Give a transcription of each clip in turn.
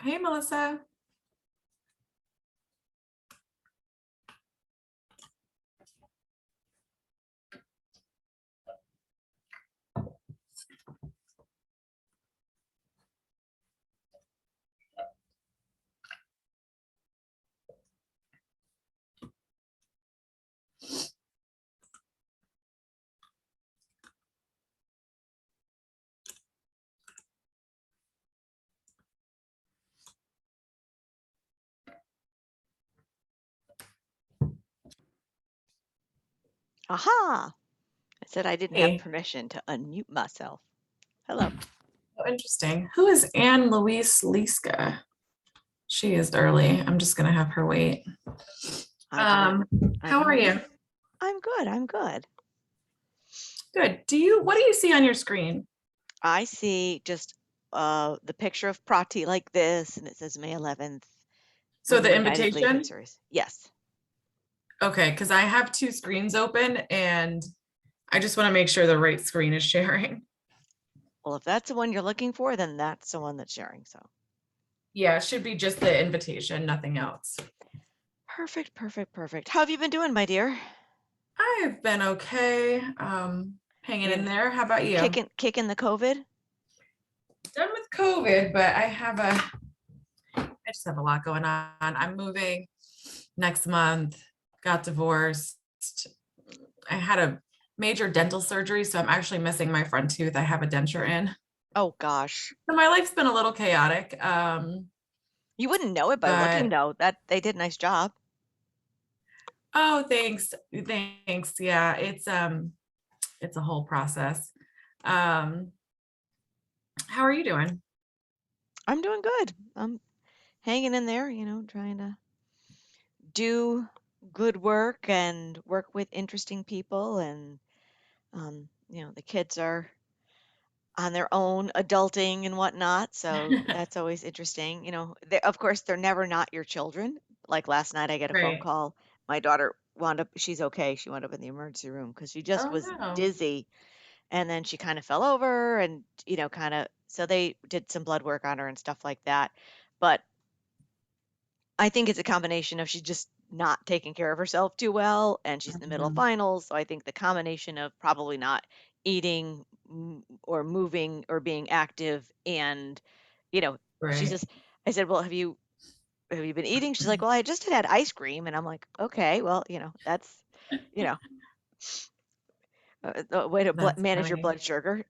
Hey, Melissa. Aha! I said I didn't have Hey, permission to unmute myself. Hello. oh, interesting. Who is Anne Louise Liska? She is early. I'm just gonna have her wait. I can How are you? unmute. I'm good. I'm good. Good. What do you see on your screen? I see just the picture of Prati like this, and it says May 11th, So Women the United invitation? LeadHERS. Yes. Okay, because I have two screens open and I just want to make sure the right screen is sharing. Well, if that's the one you're looking for, then that's the one that's sharing. So Yeah, it should be just the invitation, nothing else. perfect, perfect, perfect. How have you been doing, my dear? I've been okay. Hanging in You there. How about you? kicking the COVID? Done with COVID, but I just have a lot going on. I'm moving next month, got divorced. I had a major dental surgery, so I'm actually missing my front tooth. I have a denture in. Oh gosh. So my life's been a little chaotic. You wouldn't know it by looking But though. That they did a nice job. oh, thanks. Thanks. Yeah, it's a whole process. Um, how are you doing? I'm doing good. I'm hanging in there, trying to do good work and work with interesting people and the kids are on their own adulting and whatnot, so that's always interesting. Of course they're never not your children. Like last night I get a phone Right. call. My daughter wound up, she's okay, she wound up in the emergency room because she just Oh was no. dizzy, and then she kind of fell over, and kind of, so they did some blood work on her and stuff like that. But I think it's a combination of she's just not taking care of herself too well, and she's in the middle of Mhm. finals. So I think the combination of probably not eating or moving or being active, and you know, she's Right. just. I said, "Well, have you been eating?" She's like, "Well, I just had ice cream," and I'm like, "Okay, well, that's you know a way to That's manage your funny. blood sugar."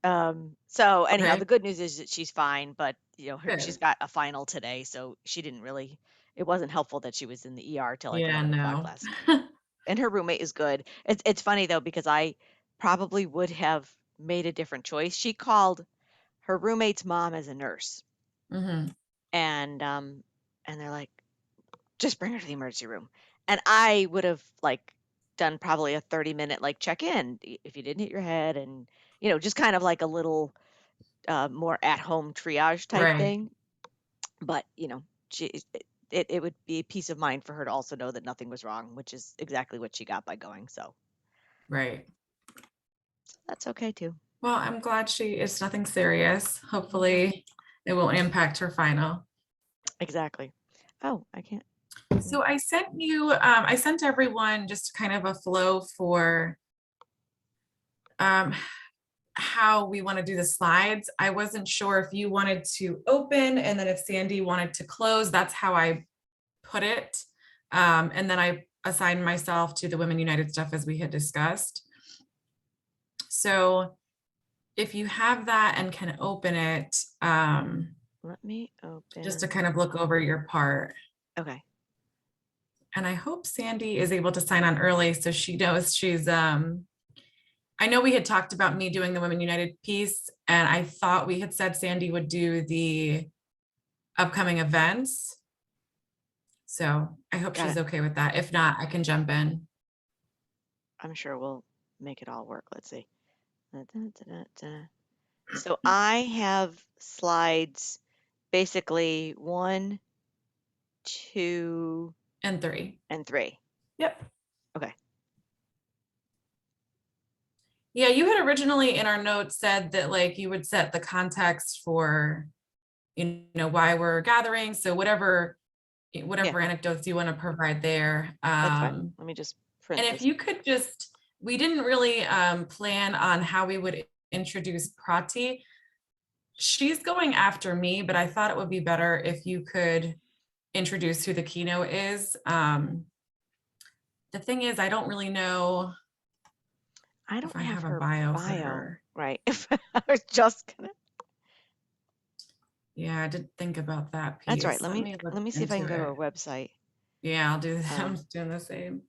So anyhow, Okay. the good news is that she's fine, but she's Good. got a final today, so she didn't really. It wasn't helpful that she was in the ER till like Yeah, 11 o'clock no. last night. And her roommate is good. It's funny though because I probably would have made a different choice. She called her roommate's mom as a nurse, Hmm. and they're like, just bring her to the emergency room. And I would have like done probably a 30-minute like check in if you didn't hit your head, and just kind of like a little more at home triage type Right. thing. But she it would be a peace of mind for her to also know that nothing was wrong, which is exactly what she got by going. So Right. that's okay too. Well, I'm glad it's nothing serious. Hmm. Hopefully it won't impact her final. Exactly. Oh, I can't. So I sent everyone just kind of a flow for um, how we want to do the slides. I wasn't sure if you wanted to open and then if Sandy wanted to close. That's how I put it. And then I assigned myself to the Women United stuff as we had discussed. So if you have that and can open it, Let me just to open. kind of look over your part. Okay. And I hope Sandy is able to sign on early so she knows I know we had talked about me doing the Women United piece, and I thought we had said Sandy would do the upcoming events. So I hope Got she's it. okay with that. If not, I can jump in. I'm sure we'll make it all work. Let's see. So I have slides basically 1, 2, And 3. and 3. Yep. Okay. Yeah, you had originally in our notes said that like you would set the context for why we're gathering. So whatever anecdotes you want to provide there. That's fine. Let me just print And if this. you could we didn't really plan on how we would introduce Prati. She's going after me, but I thought it would be better if you could introduce who the keynote is. The thing is, I don't really know I if don't I have have a her bio for bio, her. right? If I was just gonna. Yeah, I did think about that That's right. piece. Let me look Let me see if I can into go to it. her website. Yeah, I'll do that. I'm doing the same.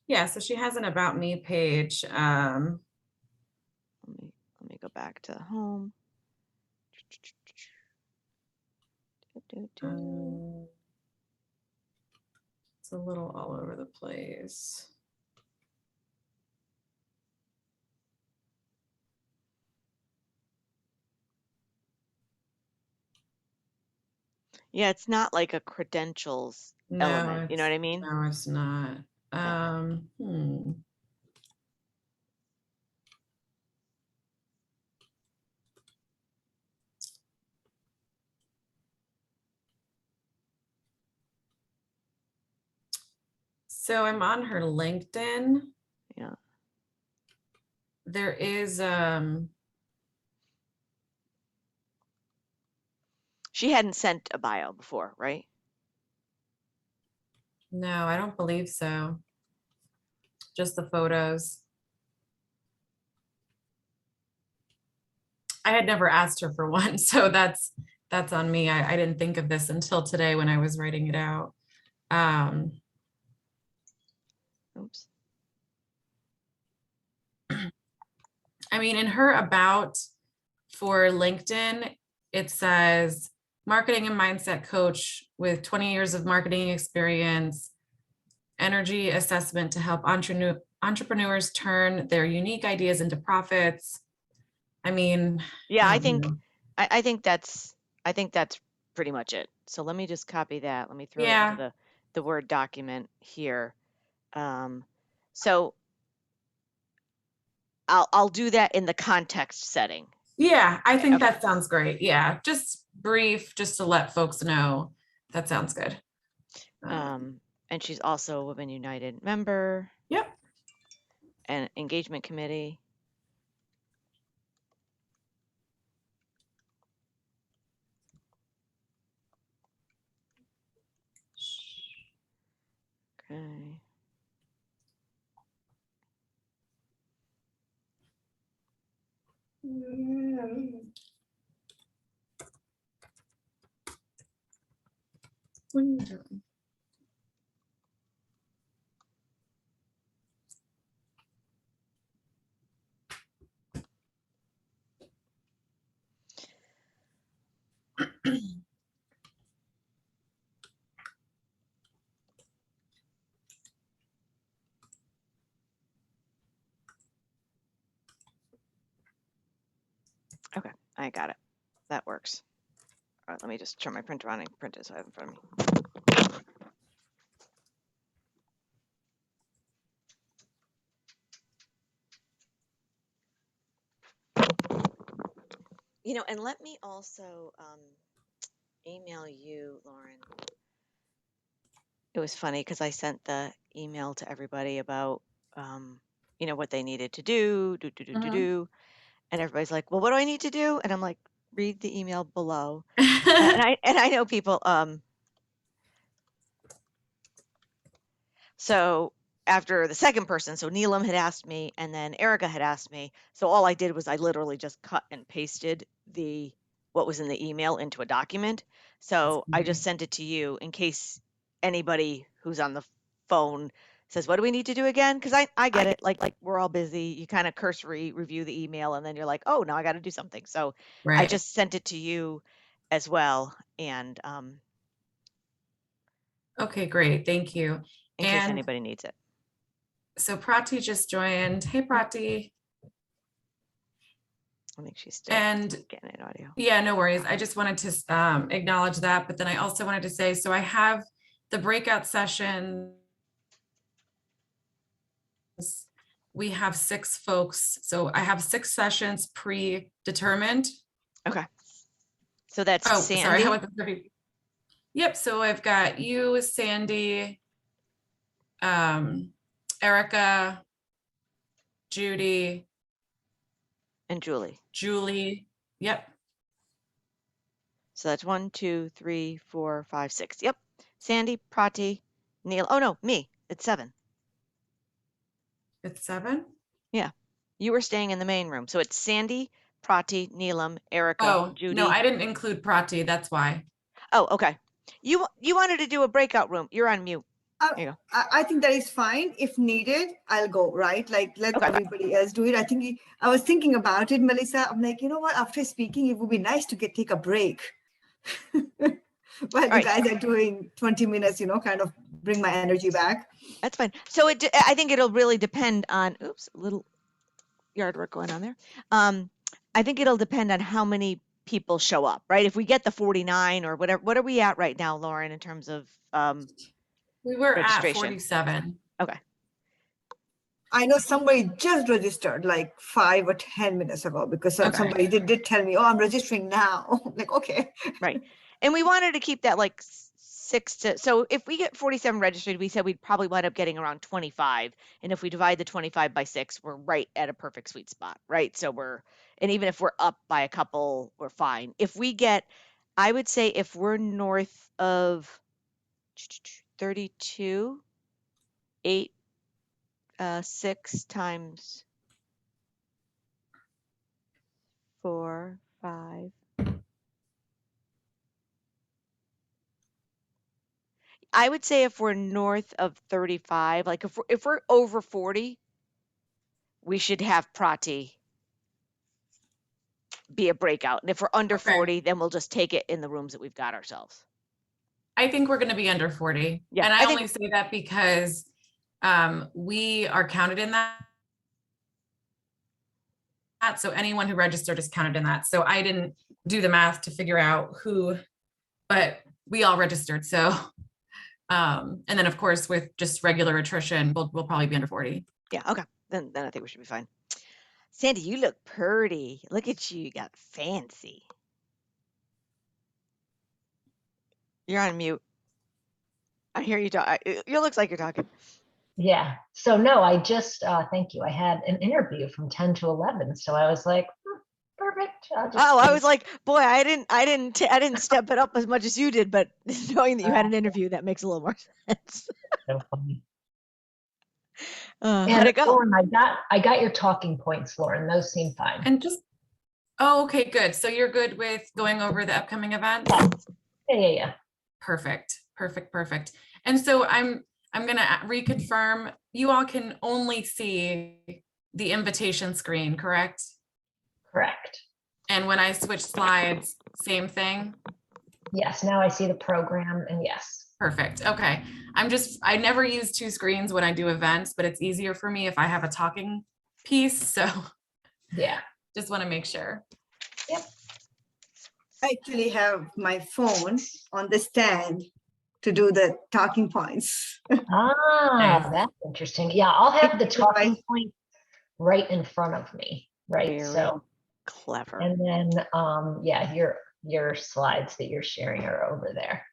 Yeah, so she has an about me page. Let me go back to home. It's a little all over the place. Yeah, it's not like a credentials element. You know what I mean? No, it's not. Yeah. So I'm on her LinkedIn. Yeah. There is She hadn't sent a bio before, right? no, I don't believe so. Just the photos. I had never asked her for one, so that's on me. I didn't think of this until today when I was writing it out. Oops. I mean, in her about for LinkedIn, it says marketing and mindset coach with 20 years of marketing experience, energy assessment to help entrepreneurs turn their unique ideas into profits. I mean, Yeah, I I don't think know. I think that's pretty much it. So let me just copy that. Let me throw it Yeah. into the Word document here. So I'll do that in the context setting. Yeah, I think Okay. that sounds great. Yeah, just brief, just to let folks know. That sounds good. And she's also a Women United member Yep. and engagement committee. Okay. What are you doing? Okay, I got it. That works. All right, let me just turn my printer on and print it so I have it in front of me. And let me also email you, Lauren. It was funny because I sent the email to everybody about, what they needed to do, and everybody's like, "Well, what do I need to do?" And I'm like, "Read the email below." And I know people. So after the second person, so Neelam had asked me, and then Erica had asked me. So all I did was I literally just cut and pasted what was in the email into a document. So I just sent it to you in case anybody who's on the phone says, "What do we need to do again?" Because I get it. Like we're all busy. You kind of cursory review the email, and then you're like, "Oh, now I got to do something." So I Right. just sent it to you as well, and Okay, great. Thank you. in case And anybody needs it. so Prati just joined. Hey, Prati. I think she's still And getting an audio. yeah, no worries. I just wanted to acknowledge that, but then I also wanted to say, so I have the breakout session we have 6 folks. So I have 6 sessions predetermined. Okay. So that's Oh, sorry. How Sandy. about the Yep. So I've got you, Sandy, Erica, Judy, And Julie. Julie. Yep. So that's 1, 2, 3, 4, 5, 6. Yep. Sandy, Prati, Neil. Oh no, me. It's 7. It's 7. Yeah. You were staying in the main room. So it's Sandy, Prati, Neelam, Erica, Oh, no, Judy. I didn't include Prati. That's why. Oh, okay. You wanted to do a breakout room. You're on mute. There you go. I think that is fine. If needed, I'll go, right? Like, let Okay. everybody else do it. I was thinking about it, Melissa. I'm like, you know what? After speaking, it would be nice to take a break. While you right. guys are doing 20 minutes, kind of bring my energy back. That's fine. So I think it'll really depend on, oops, a little yard work going on there. I think it'll depend on how many people show up, right? If we get the 49 or whatever, what are we at right now, Lauren, in terms of We were at registration? 47. Okay. I know somebody just registered like 5 or 10 minutes ago because Okay. somebody did tell me, oh, I'm registering now. Like, okay. Right. And we wanted to keep that like 6 to, so if we get 47 registered, we said we'd probably wind up getting around 25. And if we divide the 25 by 6, we're right at a perfect sweet spot, right? So and even if we're up by a couple, we're fine. If we get, I would say if we're north of 32, 8, 6 times 4, 5. I would say if we're north of 35, like if we're over 40, we should have Prati be a breakout. And if we're under Okay. 40, then we'll just take it in the rooms that we've got ourselves. I think we're going to be under 40. Yeah, And I I think- only say that because we are counted in that. So anyone who registered is counted in that. So I didn't do the math to figure out who, but we all registered. So, and then of course, with just regular attrition, we'll probably be under 40. Yeah, okay. Then I think we should be fine. Sandy, you look pretty. Look at you. You got fancy. You're on mute. I hear you talk. It looks like you're talking. Yeah. So no, I just thank you. I had an interview from 10 to 11, so I was like, perfect. I was like, boy, I didn't step it up as much as you did, but knowing that you had an interview, that makes a little more sense. So funny. How'd it go? Lauren, I got your talking points, Lauren. Those seem fine. And just, oh, okay, good. So you're good with going over the upcoming events? Yeah. Perfect. And so I'm going to reconfirm, you all can only see the invitation screen, correct? Correct. And when I switch slides, same thing? Yes, now I see the program, and yes. Perfect. Okay. I never use 2 screens when I do events, but it's easier for me if I have a talking piece. So Yeah. just want to make sure. Yep. I actually have my phone on the stand to do the talking points. Ah, that's interesting. Yeah, I'll have the talking point right in front of me, right? Very so clever. And then, yeah, your slides that you're sharing are over there.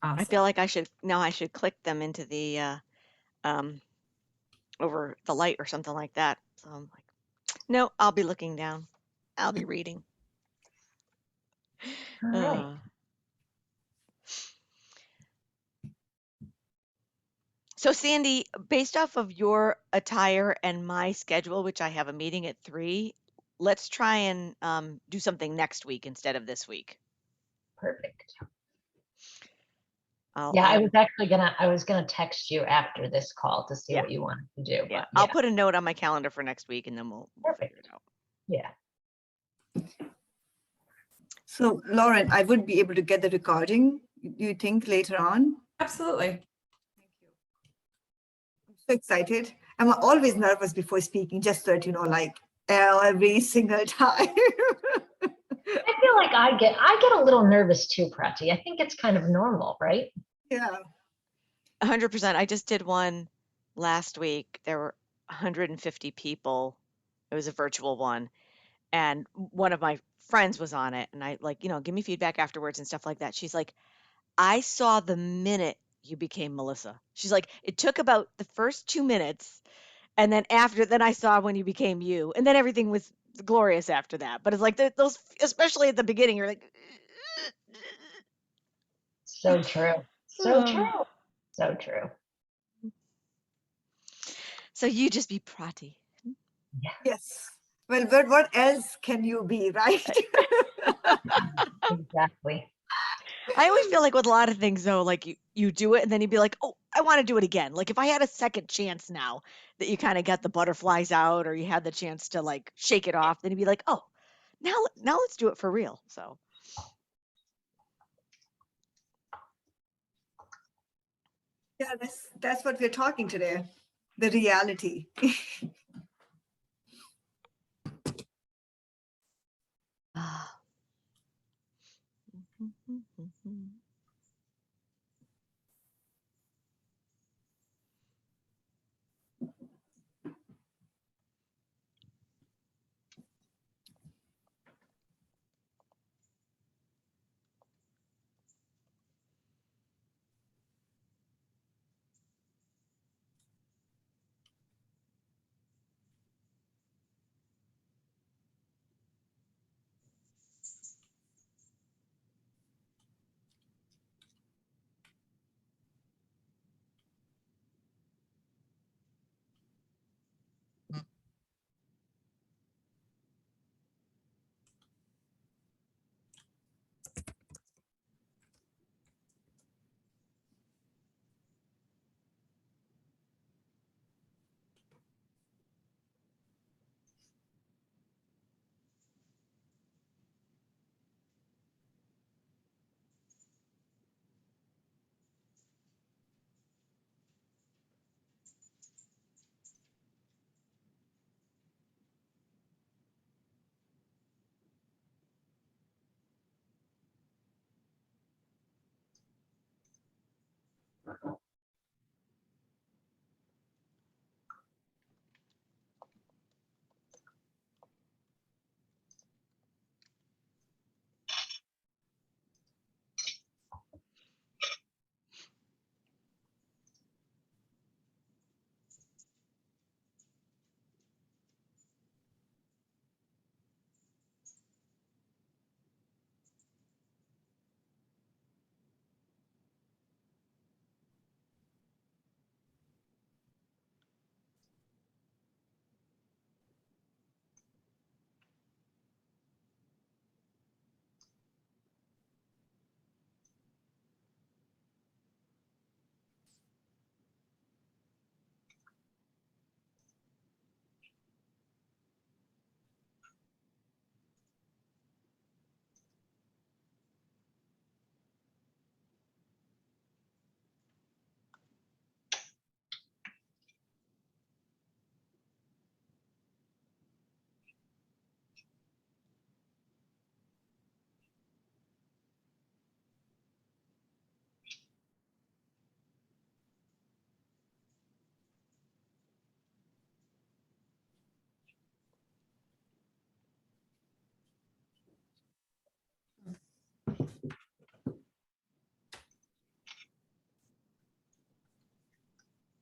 Awesome. I feel like I should click them into the over the light or something like that. So I'm like, no, I'll be looking down. I'll be reading. All right. So Sandy, based off of your attire and my schedule, which I have a meeting at 3, let's try and do something next week instead of this week. Perfect. I was gonna text you after this call to see what you wanted to do. Yeah, but I'll put a note on my calendar for next week and then we'll figure it out. Yeah. So, Lauren, I would be able to get the recording, you think, later on? Absolutely. Thank you. I'm so excited. I'm always nervous before speaking, just so that you know, like every single time. I feel like I get a little nervous too, Prati. I think it's kind of normal, right? Yeah. 100%. I just did one last week there were 150 people. It was a virtual one, and one of my friends was on it, and I like, give me feedback afterwards and stuff like that. She's like, I saw the minute you became Melissa. She's like, it took about the first 2 minutes, and then I saw when you became you, and then everything was glorious after that. But it's like those, especially at the beginning, you're like, So true. So true. So true. so you just be Prati. Yeah. Yes. Well, but what else can you be, right? Exactly. I always feel like with a lot of things though, like you do it and then you'd be like, oh, I want to do it again. Like if I had a second chance now that you kind of got the butterflies out or you had the chance to like shake it off, then you'd be like, oh, now let's do it for real. So Yeah, that's what we're talking today. The reality. ah.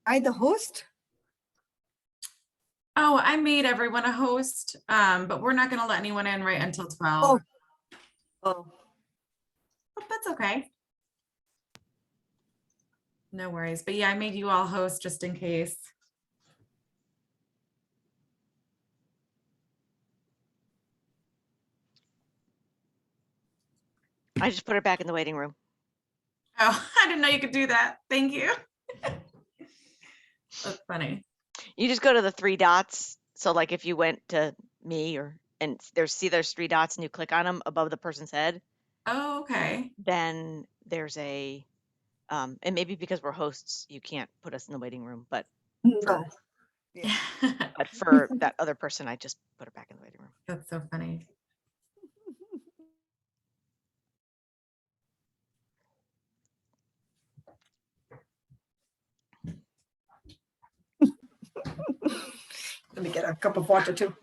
I, the host? Oh, I made everyone a host, but we're not going to let anyone in right until 12. Oh. Oh. But that's okay. No worries. But yeah, I made you all host just in case. I just put her back in the waiting room. Oh, I didn't know you could do that. Thank you. That's funny. You just go to the three dots. So like if you went to me and there's 3 dots and you click on them above the person's head, Oh, okay. then there's a and maybe because we're hosts, you can't put us in the waiting room, but No. Yeah. for that other person, I just put her back in the waiting room. That's so funny. Let me get a cup of water too.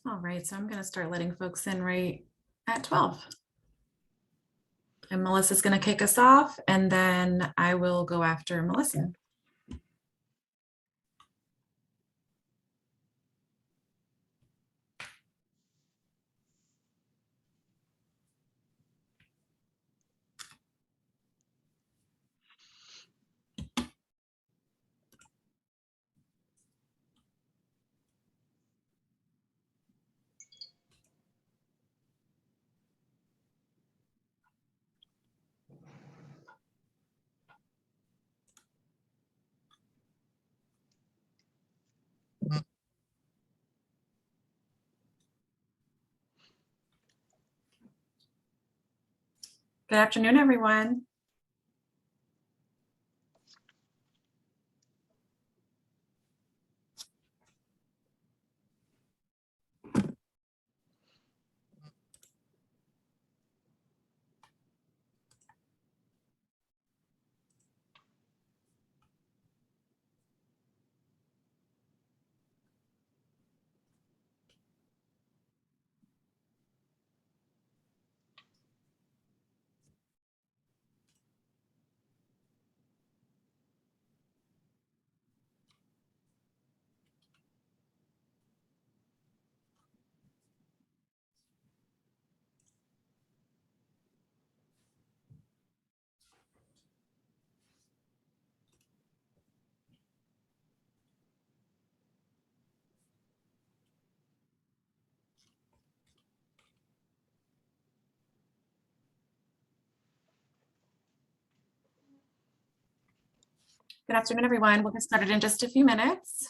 All right, so I'm going to start letting folks in right at 12. And Melissa's going to kick us off, and then I will go after Melissa. Good afternoon, everyone. Good afternoon, everyone. We'll get started in just a few minutes.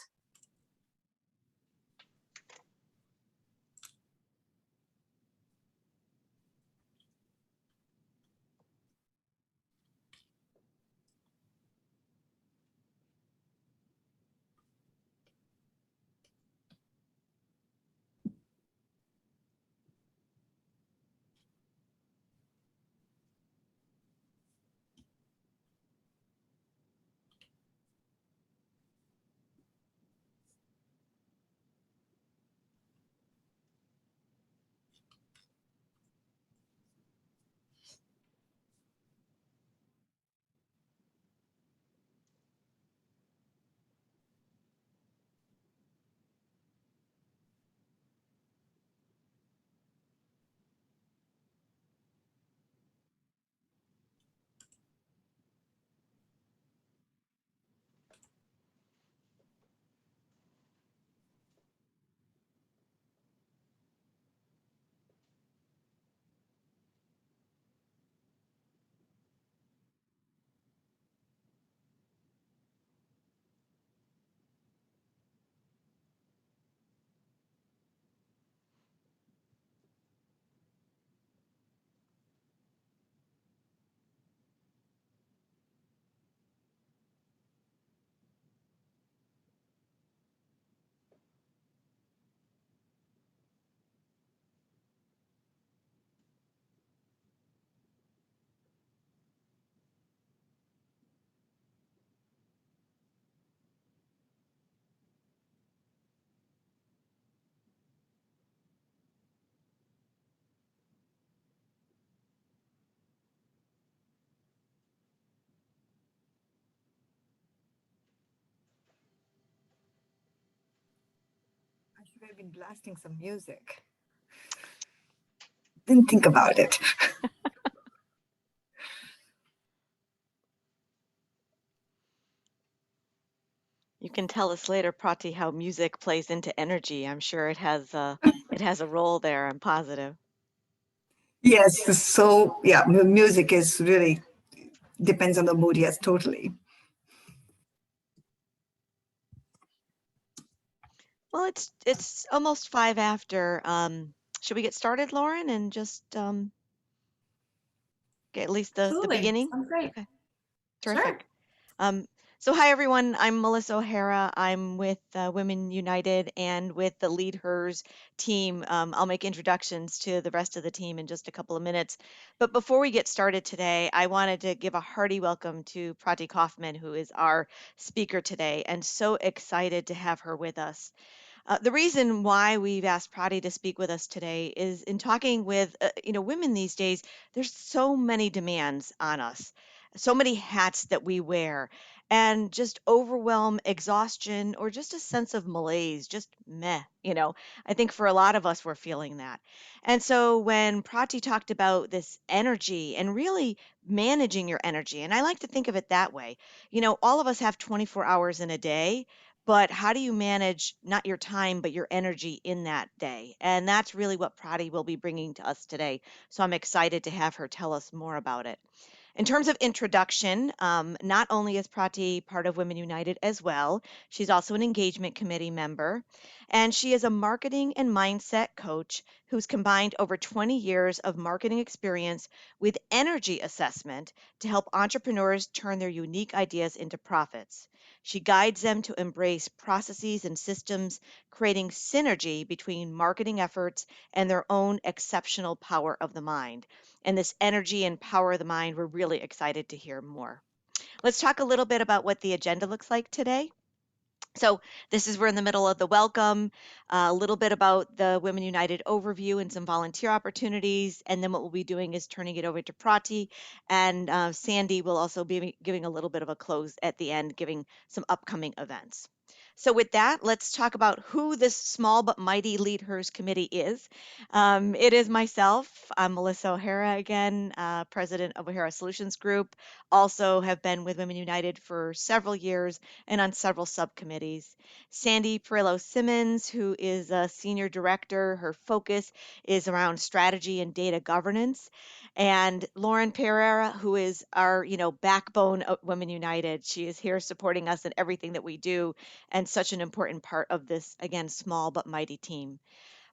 I've been blasting some music. Didn't think about it. You can tell us later, Prati, how music plays into energy. I'm sure it has a role there. I'm positive. Yes, so yeah, music is really depends on the mood. Yes, totally. Well, it's almost 5 after. Should we get started, Lauren, and just get at least the Absolutely. beginning? Sounds great. Okay, Sure. terrific. Um, so hi everyone, I'm Melissa O'Hara. I'm with Women United and with the LeadHERS team. I'll make introductions to the rest of the team in just a couple of minutes. But before we get started today, I wanted to give a hearty welcome to Prati Kaufman, who is our speaker today, and so excited to have her with us. The reason why we've asked Prati to speak with us today is in talking with women these days. There's so many demands on us, so many hats that we wear, and just overwhelm, exhaustion, or just a sense of malaise, just meh. I think for a lot of us we're feeling that. And so when Prati talked about this energy and really managing your energy, and I like to think of it that way. All of us have 24 hours in a day, but how do you manage not your time, but your energy in that day? And that's really what Prati will be bringing to us today. So I'm excited to have her tell us more about it. In terms of introduction, not only is Prati part of Women United as well, she's also an engagement committee member, and she is a marketing and mindset coach who's combined over 20 years of marketing experience with energy assessment to help entrepreneurs turn their unique ideas into profits. She guides them to embrace processes and systems, creating synergy between marketing efforts and their own exceptional power of the mind. And this energy and power of the mind, we're really excited to hear more. Let's talk a little bit about what the agenda looks like today. So we're in the middle of the welcome, a little bit about the Women United overview and some volunteer opportunities. And then what we'll be doing is turning it over to Prati, and Sandy will also be giving a little bit of a close at the end, giving some upcoming events. So with that, let's talk about who this small but mighty LeadHERS committee is. It is myself. I'm Melissa O'Hara again, president of O'Hara Solutions Group. Also have been with Women United for several years and on several subcommittees. Sandy Perillo Simmons, who is a senior director, her focus is around strategy and data governance. And Lauren Pereira, who is our, backbone of Women United. She is here supporting us in everything that we do and such an important part of this, again, small but mighty team.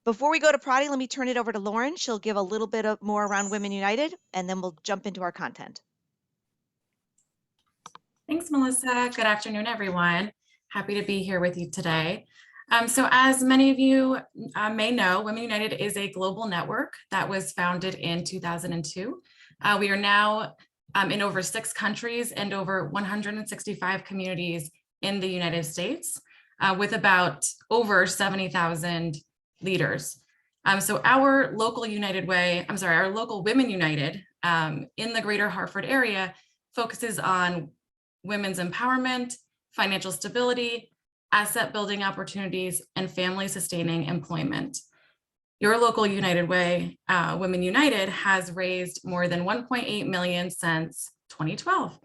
Before we go to Prati, let me turn it over to Lauren. She'll give a little bit more around Women United, and then we'll jump into our content. Thanks, Melissa. Good afternoon, everyone. Happy to be here with you today. So as many of you may know, Women United is a global network that was founded in 2002. We are now in over 6 countries and over 165 communities in the United States, with about over 70,000 leaders. So our local Women United in the greater Hartford area focuses on women's empowerment, financial stability, asset building opportunities, and family sustaining employment. Your local United Way, Women United, has raised more than 1.8 million since 2012.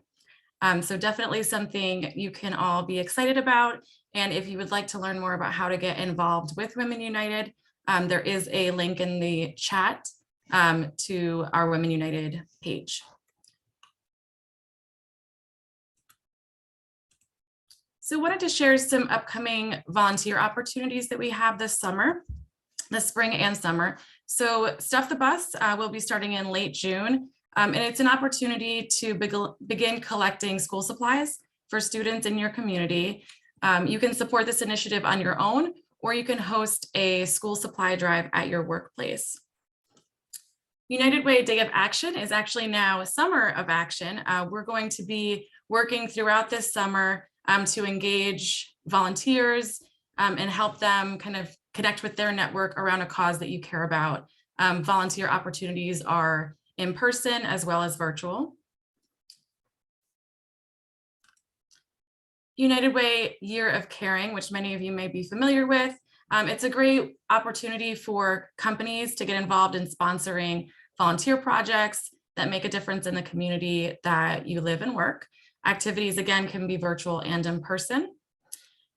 So definitely something you can all be excited about. And if you would like to learn more about how to get involved with Women United, there is a link in the chat to our Women United page. So I wanted to share some upcoming volunteer opportunities that we have this spring and summer. So Stuff the Bus will be starting in late June. And it's an opportunity to begin collecting school supplies for students in your community. You can support this initiative on your own, or you can host a school supply drive at your workplace. United Way Day of Action is actually now Summer of Action. We're going to be working throughout this summer to engage volunteers and help them kind of connect with their network around a cause that you care about. Volunteer opportunities are in person as well as virtual. United Way Year of Caring, which many of you may be familiar with, It's a great opportunity for companies to get involved in sponsoring volunteer projects that make a difference in the community that you live and work. Activities, again, can be virtual and in person.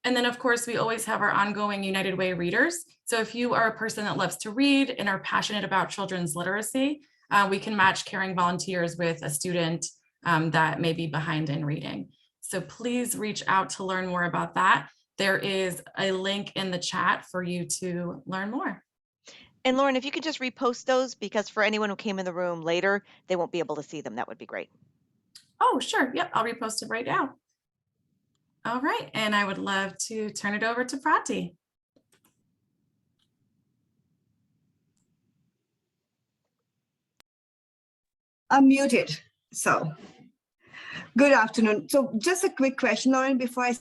And then, of course, we always have our ongoing United Way readers. So if you are a person that loves to read and are passionate about children's literacy, we can match caring volunteers with a student that may be behind in reading. So please reach out to learn more about that. There is a link in the chat for you to learn more. And Lauren, if you could just repost those, because for anyone who came in the room later, they won't be able to see them. That would be great. Oh, sure. Yep, I'll repost it right now. All right, and I would love to turn it over to Prati. I'm muted. So, good afternoon. So just a quick question, Lauren, before I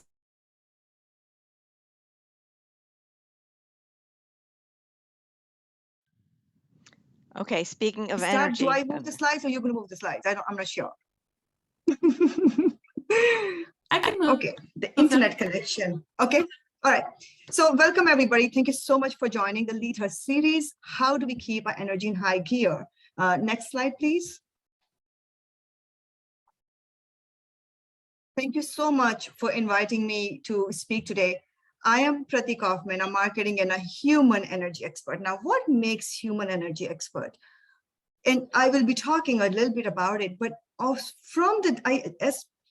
Okay, speaking of start, energy. do I move the slides or you're going to move the slides? I'm not sure. I can move. Okay, the internet connection. Okay, all right. So welcome everybody. Thank you so much for joining the LeadHERS series. How do we keep our energy in high gear? Next slide, please. Thank you so much for inviting me to speak today. I am Prati Kaufman, a marketing and a human energy expert. Now, what makes human energy expert? And I will be talking a little bit about it, but as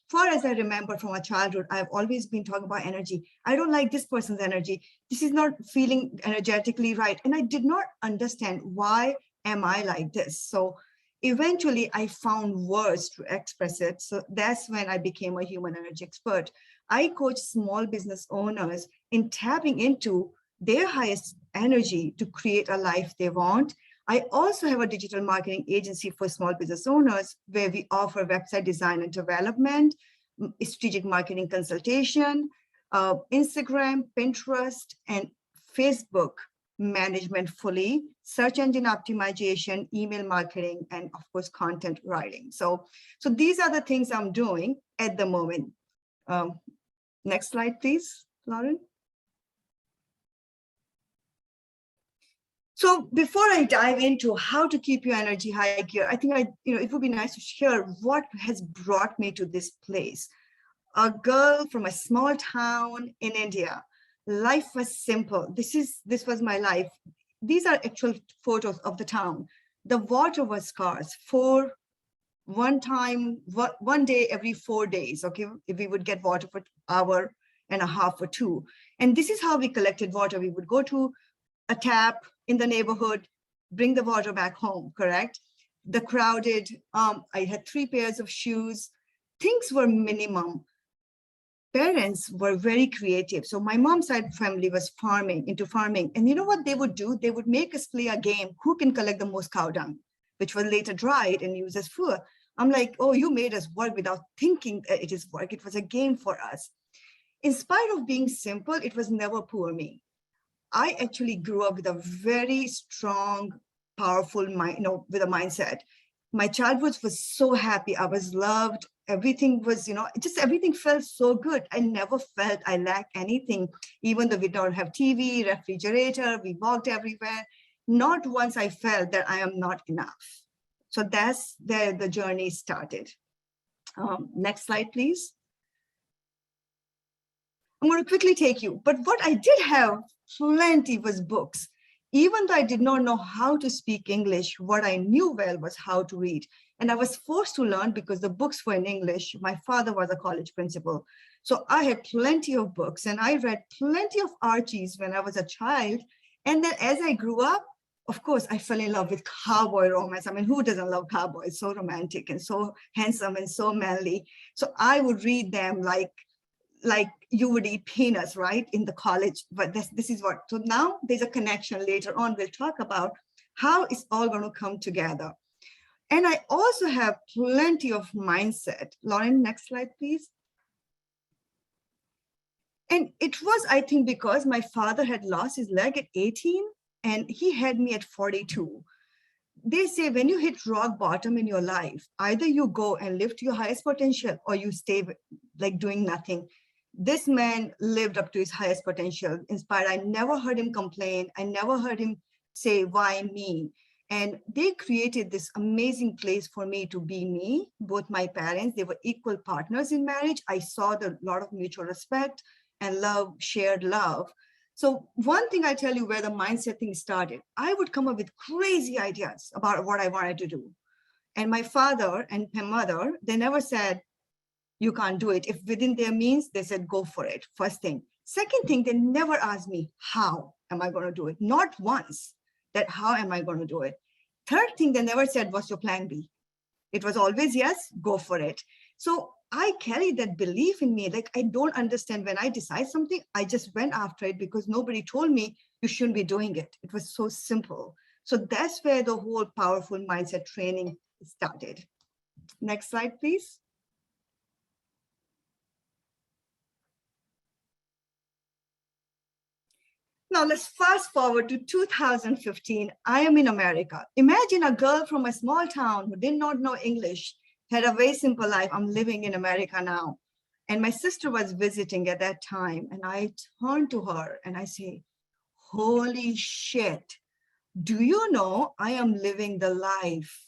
far as I remember from my childhood, I've always been talking about energy. I don't like this person's energy. This is not feeling energetically right. And I did not understand why am I like this. So eventually I found words to express it. So that's when I became a human energy expert. I coach small business owners in tapping into their highest energy to create a life they want. I also have a digital marketing agency for small business owners where we offer website design and development, strategic marketing consultation, Instagram, Pinterest, and Facebook management fully, search engine optimization, email marketing, and of course, content writing. So these are the things I'm doing at the moment. Next slide, please, Lauren. So before I dive into how to keep your energy high gear, I think it would be nice to share what has brought me to this place. A girl from a small town in India. Life was simple. This was my life. These are actual photos of the town. The water was scarce. One day every 4 days, okay, if we would get water for an hour and a half or two. And this is how we collected water. We would go to a tap in the neighborhood, bring the water back home, correct? The crowded, I had 3 pairs of shoes. Things were minimum. Parents were very creative. So my mom's side family was into farming. And you know what they would do? They would make us play a game, who can collect the most cow dung, which was later dried and used as food. I'm like, oh, you made us work without thinking that it is work. It was a game for us. In spite of being simple, it was never poor me. I actually grew up with a very strong, powerful mind, with a mindset. My childhood was so happy. I was loved. Everything was, just everything felt so good. I never felt I lacked anything, even though we don't have TV, refrigerator, we walked everywhere. Not once I felt that I am not enough. So that's where the journey started. Next slide, please. I'm going to quickly take you. But what I did have plenty was books. Even though I did not know how to speak English, what I knew well was how to read. And I was forced to learn because the books were in English. My father was a college principal. So I had plenty of books and I read plenty of Archies when I was a child. And then as I grew up, of course, I fell in love with cowboy romance. I mean, who doesn't love cowboys? So romantic and so handsome and so manly. So I would read them like you would eat peanuts, right, in the college. But this is what, so now there's a connection. Later on, we'll talk about how it's all going to come together. And I also have plenty of mindset. Lauren, next slide, please. And it was, I think, because my father had lost his leg at 18 and he had me at 42. They say when you hit rock bottom in your life, either you go and live to your highest potential or you stay like doing nothing. This man lived up to his highest potential, inspired. I never heard him complain. I never heard him say, why me? And they created this amazing place for me to be me. Both my parents, they were equal partners in marriage. I saw the lot of mutual respect and love, shared love. So one thing I tell you where the mindset thing started, I would come up with crazy ideas about what I wanted to do. And my father and my mother, they never said, you can't do it. If within their means, they said, go for it. First thing. Second thing, they never asked me, how am I going to do it? Not once that how am I going to do it? Third thing, they never said, what's your plan B? It was always, yes, go for it. So I carry that belief in me. Like, I don't understand when I decide something, I just went after it because nobody told me you shouldn't be doing it. It was so simple. So that's where the whole powerful mindset training started. Next slide, please. Now let's fast forward to 2015. I am in America. Imagine a girl from a small town who did not know English, had a very simple life. I'm living in America now. And my sister was visiting at that time. And I turned to her and I say, holy shit, do you know I am living the life?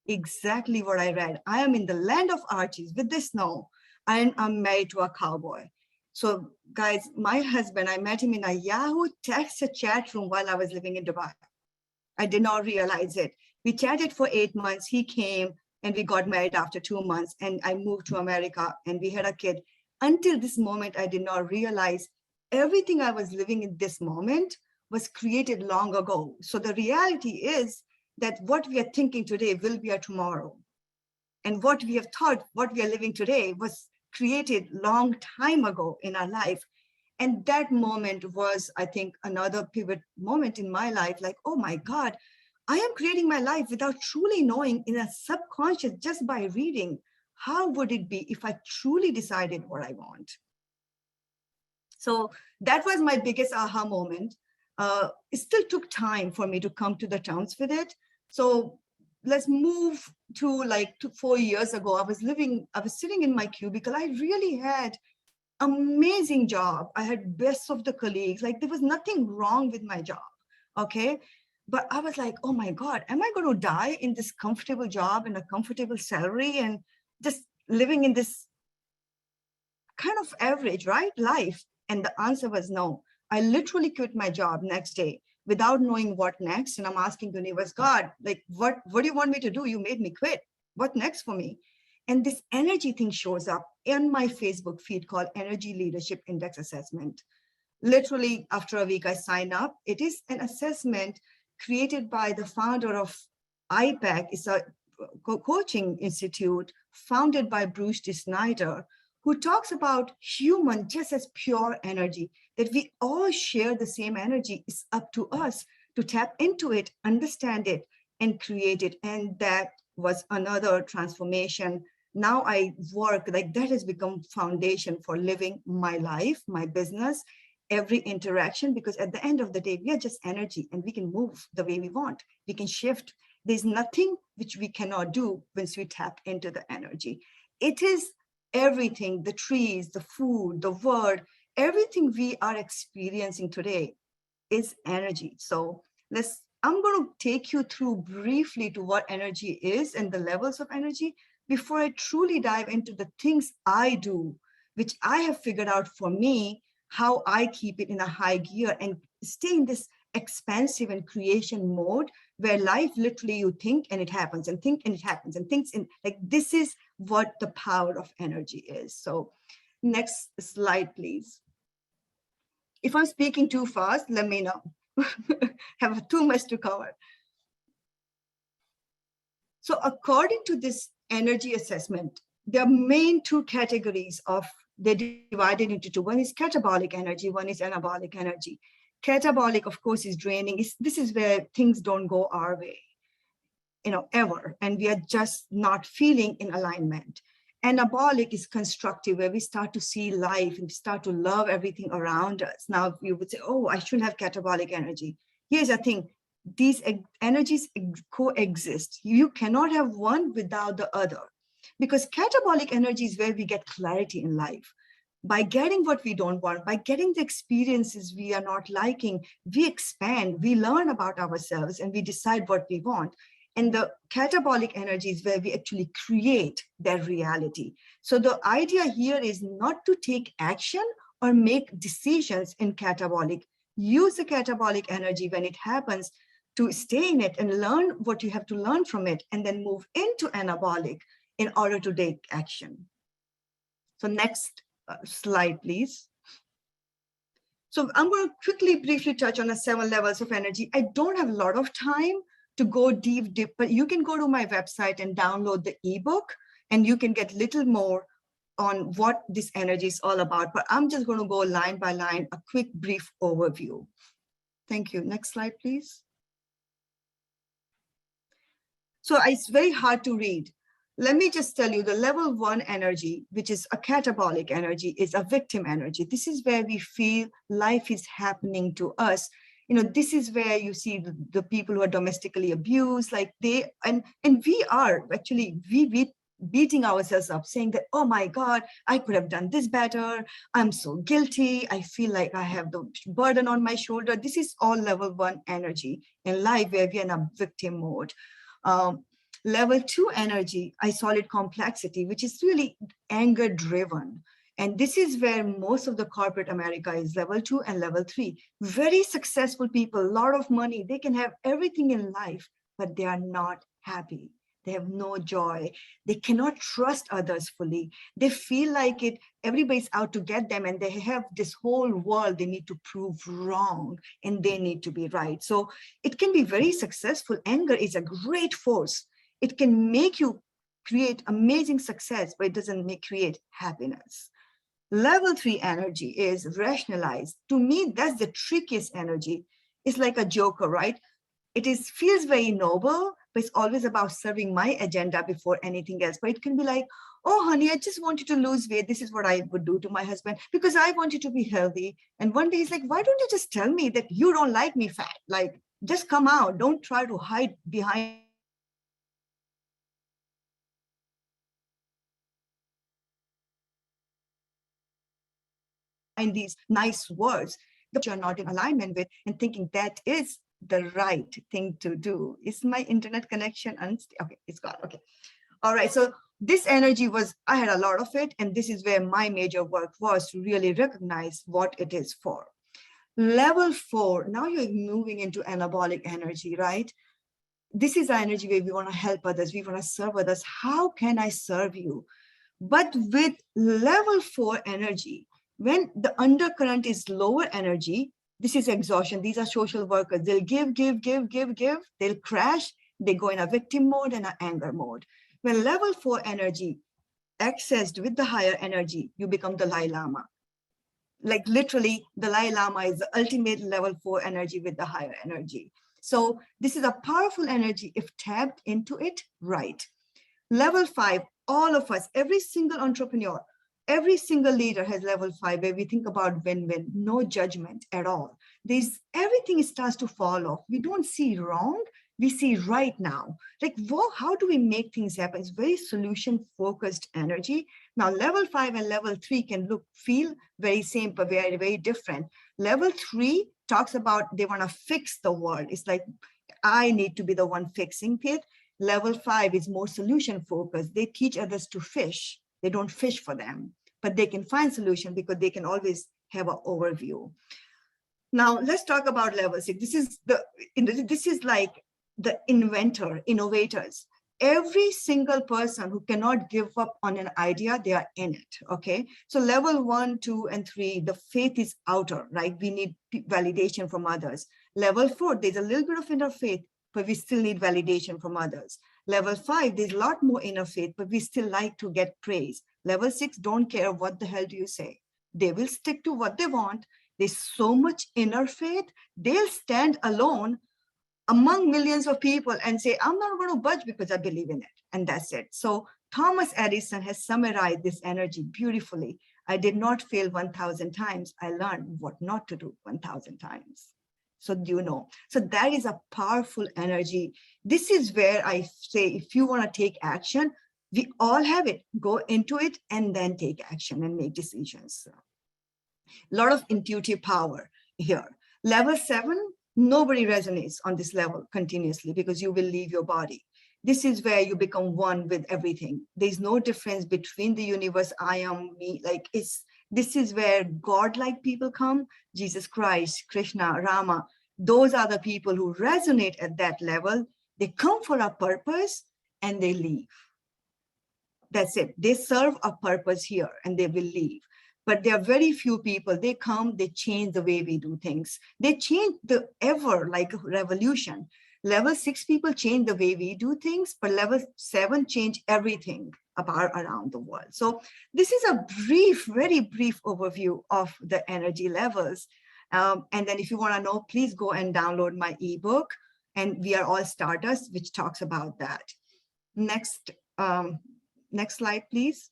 Exactly what I read. I am in the land of Archies with the snow, and I'm married to a cowboy. So guys, my husband, I met him in a Yahoo text chat room while I was living in Dubai. I did not realize it. We chatted for 8 months. He came and we got married after 2 months, and I moved to America and we had a kid. Until this moment, I did not realize everything I was living in this moment was created long ago. So the reality is that what we are thinking today will be a tomorrow. And what we have thought, what we are living today was created long time ago in our life. And that moment was, I think, another pivot moment in my life, like, oh my God, I am creating my life without truly knowing in a subconscious, just by reading. How would it be if I truly decided what I want? So that was my biggest aha moment. It still took time for me to come to the terms with it. So let's move to 4 years ago. I was sitting in my cubicle. I really had amazing job. I had best of the colleagues. Like, there was nothing wrong with my job. Okay. But I was like, oh my God, am I going to die in this comfortable job and a comfortable salary and just living in this kind of average, right, life? And the answer was no. I literally quit my job next day without knowing what next. And I'm asking the universe, God, like, what do you want me to do? You made me quit. What next for me? And this energy thing shows up in my Facebook feed called Energy Leadership Index Assessment. Literally, after a week, I signed up. It is an assessment created by the founder of IPAC. It's a coaching institute founded by Bruce D. Snyder, who talks about human just as pure energy, that we all share the same energy. It's up to us to tap into it, understand it, and create it. And that was another transformation. Now I work, like, that has become foundation for living my life, my business, every interaction, because at the end of the day, we are just energy and we can move the way we want. We can shift. There's nothing which we cannot do once we tap into the energy. It is everything, the trees, the food, the world, everything we are experiencing today is energy. So I'm going to take you through briefly to what energy is and the levels of energy before I truly dive into the things I do, which I have figured out for me, how I keep it in a high gear and stay in this expansive and creation mode where life literally, you think and it happens, and think and it happens, and thinks in, like, this is what the power of energy is. So next slide, please. If I'm speaking too fast, let me know. Have too much to cover. So according to this energy assessment, there are main two categories of, they're divided into two. One is catabolic energy, one is anabolic energy. Catabolic, of course, is draining. This is where things don't go our way, ever. And we are just not feeling in alignment. Anabolic is constructive, where we start to see life and start to love everything around us. Now you would say, oh, I shouldn't have catabolic energy. Here's the thing. These energies coexist. You cannot have one without the other, because catabolic energy is where we get clarity in life. By getting what we don't want, by getting the experiences we are not liking, we expand, we learn about ourselves, and we decide what we want. And the catabolic energy is where we actually create that reality. So the idea here is not to take action or make decisions in catabolic. Use the catabolic energy when it happens to stay in it and learn what you have to learn from it, and then move into anabolic in order to take action. So next slide, please. So I'm going to quickly, briefly touch on the 7 levels of energy. I don't have a lot of time to go deep, but you can go to my website and download the ebook, and you can get a little more on what this energy is all about. But I'm just going to go line by line, a quick, brief overview. Thank you. Next slide, please. So it's very hard to read. Let me just tell you, the level 1 energy, which is a catabolic energy, is a victim energy. This is where we feel life is happening to us. You know, this is where you see the people who are domestically abused, like they, and we are actually, we beating ourselves up, saying that, oh my God, I could have done this better. I'm so guilty. I feel like I have the burden on my shoulder. This is all level 1 energy in life, where we are in a victim mode. Level 2 energy, I call it complexity, which is really anger driven. And this is where most of the corporate America is level 2 and level 3. Very successful people, a lot of money, they can have everything in life, but they are not happy. They have no joy. They cannot trust others fully. They feel like everybody's out to get them, and they have this whole world they need to prove wrong, and they need to be right. So it can be very successful. Anger is a great force. It can make you create amazing success, but it doesn't create happiness. Level 3 energy is rationalized. To me, that's the trickiest energy. It's like a joker, right? It feels very noble, but it's always about serving my agenda before anything else. But it can be like, oh, honey, I just want you to lose weight. This is what I would do to my husband because I want you to be healthy. And one day he's like, why don't you just tell me that you don't like me fat? Like, just come out. Don't try to hide behind these nice words that you're not in alignment with, and thinking that is the right thing to do. Is my internet connection okay, it's gone. Okay. All right. So this energy I had a lot of it, and this is where my major work was, to really recognize what it is for. Level 4, now you're moving into anabolic energy, right? This is the energy where we want to help others. We want to serve others. How can I serve you? But with level 4 energy, when the undercurrent is lower energy, this is exhaustion. These are social workers. They'll give. They'll crash. They go in a victim mode and an anger mode. When level 4 energy accessed with the higher energy, you become the Dalai Lama. Like literally, the Dalai Lama is the ultimate level 4 energy with the higher energy. So this is a powerful energy if tapped into it right. Level 5, all of us, every single entrepreneur, every single leader has level 5, where we think about win-win, no judgment at all. Everything starts to fall off. We don't see wrong, we see right now. Like, how do we make things happen? It's very solution-focused energy. Now, level 5 and level 3 can feel very same, but very, very different. Level 3 talks about they want to fix the world. It's like, I need to be the one fixing it. Level 5 is more solution-focused. They teach others to fish. They don't fish for them, but they can find solution because they can always have an overview. Now, let's talk about level 6. This is like the innovators. Every single person who cannot give up on an idea, they are in it, okay? So level 1, 2, and 3, the faith is outer, right? We need validation from others. Level 4, there's a little bit of inner faith, but we still need validation from others. Level 5, there's a lot more inner faith, but we still like to get praise. Level 6, don't care what the hell do you say. They will stick to what they want. There's so much inner faith, they'll stand alone among millions of people and say, I'm not going to budge because I believe in it. And that's it. So Thomas Edison has summarized this energy beautifully. I did not fail 1,000 times. I learned what not to do 1,000 times. So so that is a powerful energy. This is where I say, if you want to take action, We all have it. Go into it and then take action and make decisions. A lot of intuitive power here. Level 7, nobody resonates on this level continuously because you will leave your body. This is where you become one with everything. There's no difference between the universe, I am, me. This is where God-like people come. Jesus Christ, Krishna, Rama. Those are the people who resonate at that level. They come for a purpose and they leave. That's it. They serve a purpose here and they will leave. But there are very few people, they come, they change the way we do things. They change the ever, like a revolution. Level 6 people change the way we do things, but level 7 change everything about around the world. So this is a brief, very brief overview of the energy levels. And then if you want to know, please go and download my ebook. And We Are All Stardust, which talks about that. Next slide, please.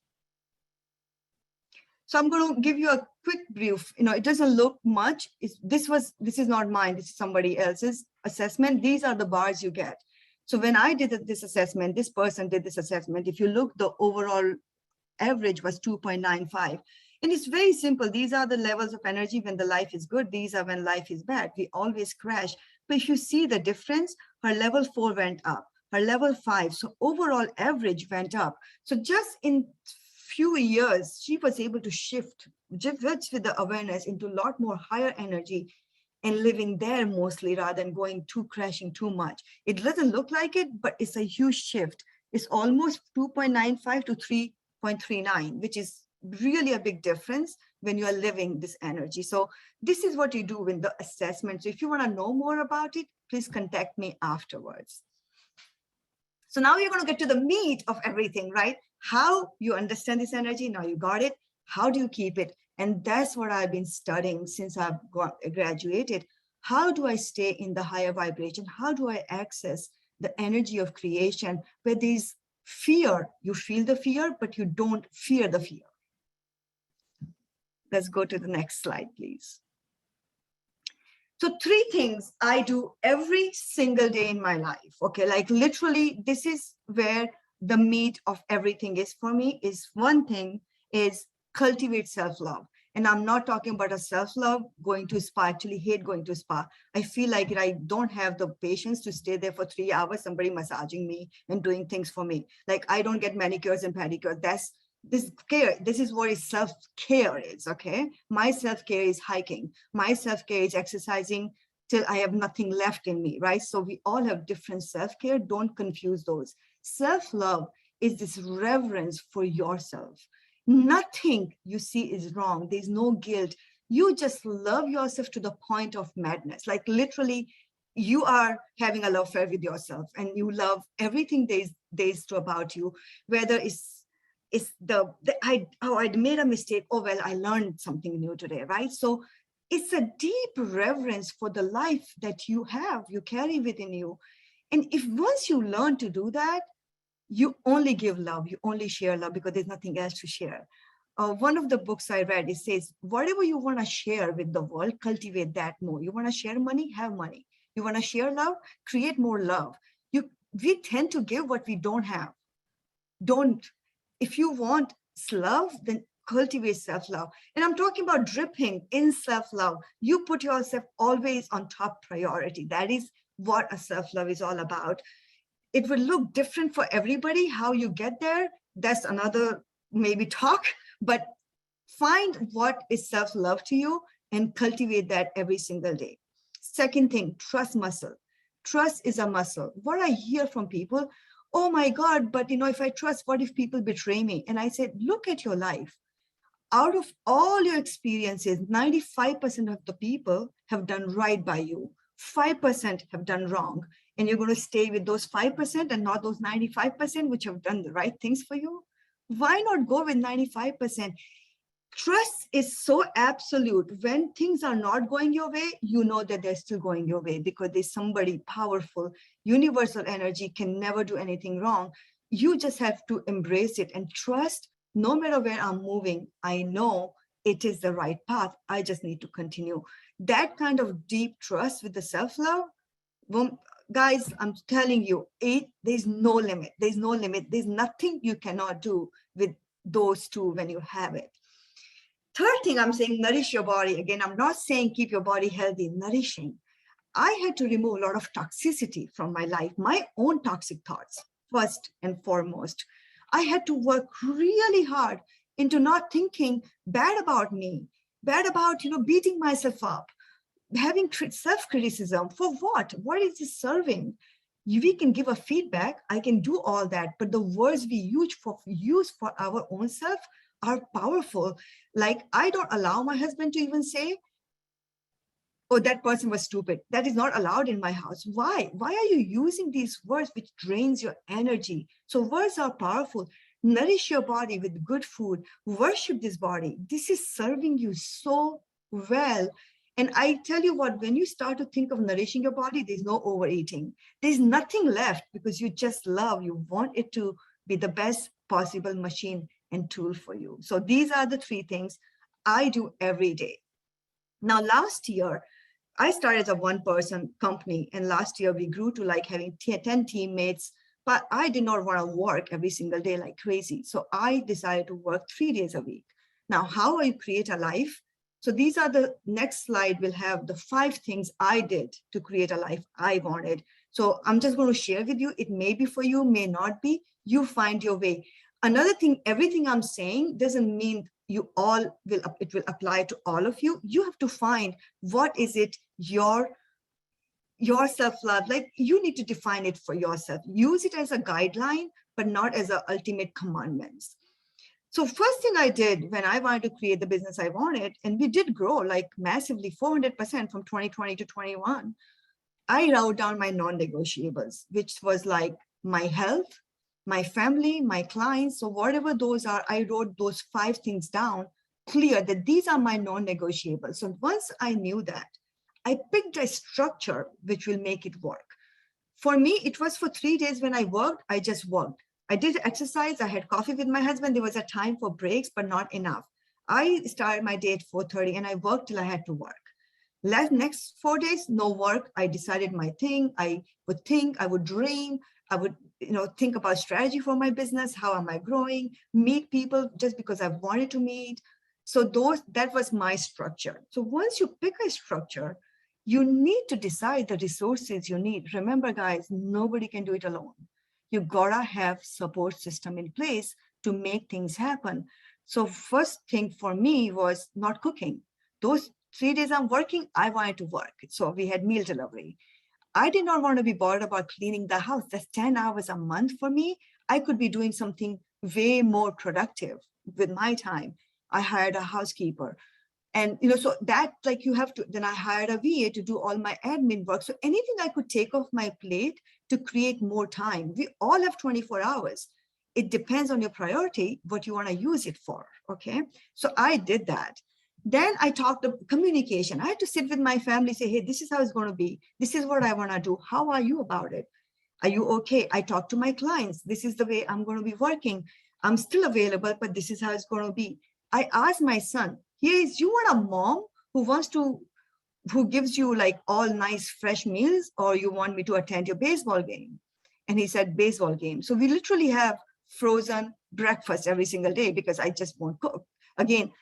So I'm going to give you a quick brief. It doesn't look much. This is not mine. This is somebody else's assessment. These are the bars you get. So when I did this assessment, this person did this assessment. If you look, the overall average was 2.95. And it's very simple. These are the levels of energy when the life is good. These are when life is bad. We always crash. But if you see the difference, her level 4 went up, her level 5. So overall average went up. So just in few years, she was able to shift just with the awareness into a lot more higher energy and living there mostly rather than crashing too much. It doesn't look like it, but it's a huge shift. It's almost 2.95 to 3.39, which is really a big difference when you are living this energy. So this is what you do in the assessment. So if you want to know more about it, please contact me afterwards. So now you're going to get to the meat of everything, right? How you understand this energy, now you got it. How do you keep it? And that's what I've been studying since I've graduated. How do I stay in the higher vibration? How do I access the energy of creation where there's fear? You feel the fear, but you don't fear the fear. Let's go to the next slide, please. So 3 things I do every single day in my life. Okay, like literally, this is where the meat of everything is for me. Is one thing is cultivate self-love. And I'm not talking about a self-love, going to spa. I actually hate going to spa. I feel like I don't have the patience to stay there for 3 hours, somebody massaging me and doing things for me. Like I don't get manicures and pedicures. This is what self-care is, okay? My self-care is hiking. My self-care is exercising till I have nothing left in me, right? So we all have different self-care. Don't confuse those. Self-love is this reverence for yourself. Nothing you see is wrong. There's no guilt. You just love yourself to the point of madness. Like literally, you are having a love affair with yourself and you love everything there's to about you, whether it's I'd made a mistake. Oh, well, I learned something new today, right? So it's a deep reverence for the life that you have, you carry within you. And if once you learn to do that, you only give love, you only share love because there's nothing else to share. One of the books I read, it says, whatever you want to share with the world, cultivate that more. You want to share money, have money. You want to share love, create more love. We tend to give what we don't have. If you want love, then cultivate self-love. And I'm talking about dripping in self-love. You put yourself always on top priority. That is what a self-love is all about. It will look different for everybody. How you get there, that's another maybe talk, but find what is self-love to you and cultivate that every single day. Second thing, trust muscle. Trust is a muscle. What I hear from people, oh my God, but if I trust, what if people betray me? And I said, look at your life. Out of all your experiences, 95% of the people have done right by you. 5% have done wrong. And you're going to stay with those 5% and not those 95% which have done the right things for you? Why not go with 95%? Trust is so absolute. When things are not going your way, you know that they're still going your way because there's somebody powerful. Universal energy can never do anything wrong. You just have to embrace it and trust. No matter where I'm moving, I know it is the right path. I just need to continue. That kind of deep trust with the self-love, guys, I'm telling you, there's no limit. There's no limit. There's nothing you cannot do with those two when you have it. Third thing I'm saying, nourish your body. Again, I'm not saying keep your body healthy, nourishing. I had to remove a lot of toxicity from my life, my own toxic thoughts, first and foremost. I had to work really hard into not thinking bad about me, bad about, beating myself up, having self-criticism. For what? What is it serving? We can give a feedback. I can do all that, but the words we use for our own self are powerful. Like, I don't allow my husband to even say, oh, that person was stupid. That is not allowed in my house. Why? Why are you using these words which drains your energy? So words are powerful. Nourish your body with good food. Worship this body. This is serving you so well. And I tell you what, when you start to think of nourishing your body, there's no overeating. There's nothing left because you just love, you want it to be the best possible machine and tool for you. So these are the 3 things I do every day. Now, last year, I started as a 1-person company, and last year we grew to like having 10 teammates, but I did not want to work every single day like crazy. So I decided to work 3 days a week. Now, how I create a life? So these are the next slide will have the 5 things I did to create a life I wanted. So I'm just going to share with you. It may be for you, may not be. You find your way. Another thing, everything I'm saying doesn't mean it will apply to all of you. You have to find what is it your self-love, like you need to define it for yourself. Use it as a guideline, but not as an ultimate commandments. So first thing I did when I wanted to create the business I wanted, and we did grow like massively 400% from 2020 to 21, I wrote down my non-negotiables, which was like my health, my family, my clients. So whatever those are, I wrote those 5 things down, clear that these are my non-negotiables. So once I knew that, I picked a structure which will make it work. For me, it was for 3 days when I worked, I just worked. I did exercise, I had coffee with my husband. There was a time for breaks, but not enough. I started my day at 4:30 and I worked till I had to work. Next 4 days, no work. I decided my thing. I would think, I would dream, I would think about strategy for my business. How am I growing? Meet people just because I wanted to meet. So that was my structure. So once you pick a structure, you need to decide the resources you need. Remember, guys, nobody can do it alone. You gotta have support system in place to make things happen. So first thing for me was not cooking. Those 3 days I'm working, I wanted to work. So we had meal delivery. I did not want to be bothered about cleaning the house. That's 10 hours a month for me. I could be doing something way more productive with my time. I hired a housekeeper. And, so that like you have to, then I hired a VA to do all my admin work. So anything I could take off my plate to create more time. We all have 24 hours. It depends on your priority, what you want to use it for. Okay. So I did that. Then I talked about communication. I had to sit with my family, say, hey, this is how it's going to be. This is what I want to do. How are you about it? Are you okay? I talk to my clients. This is the way I'm going to be working. I'm still available, but this is how it's going to be. I asked my son, you want a mom who gives you like all nice fresh meals, or you want me to attend your baseball game? And he said, baseball game. So we literally have frozen breakfast every single day because I just won't cook. Again,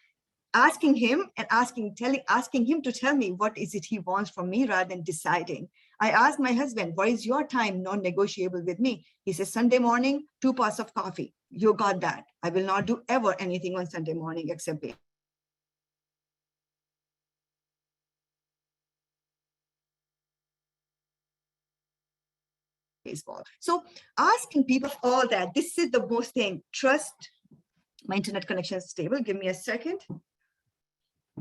asking him and asking him to tell me what is it he wants from me rather than deciding. I asked my husband, what is your time non-negotiable with me? He says, Sunday morning, 2 pots of coffee. You got that. I will not do ever anything on Sunday morning except baseball. So asking people all that, this is the most thing. Trust. My internet connection is stable. Give me a second.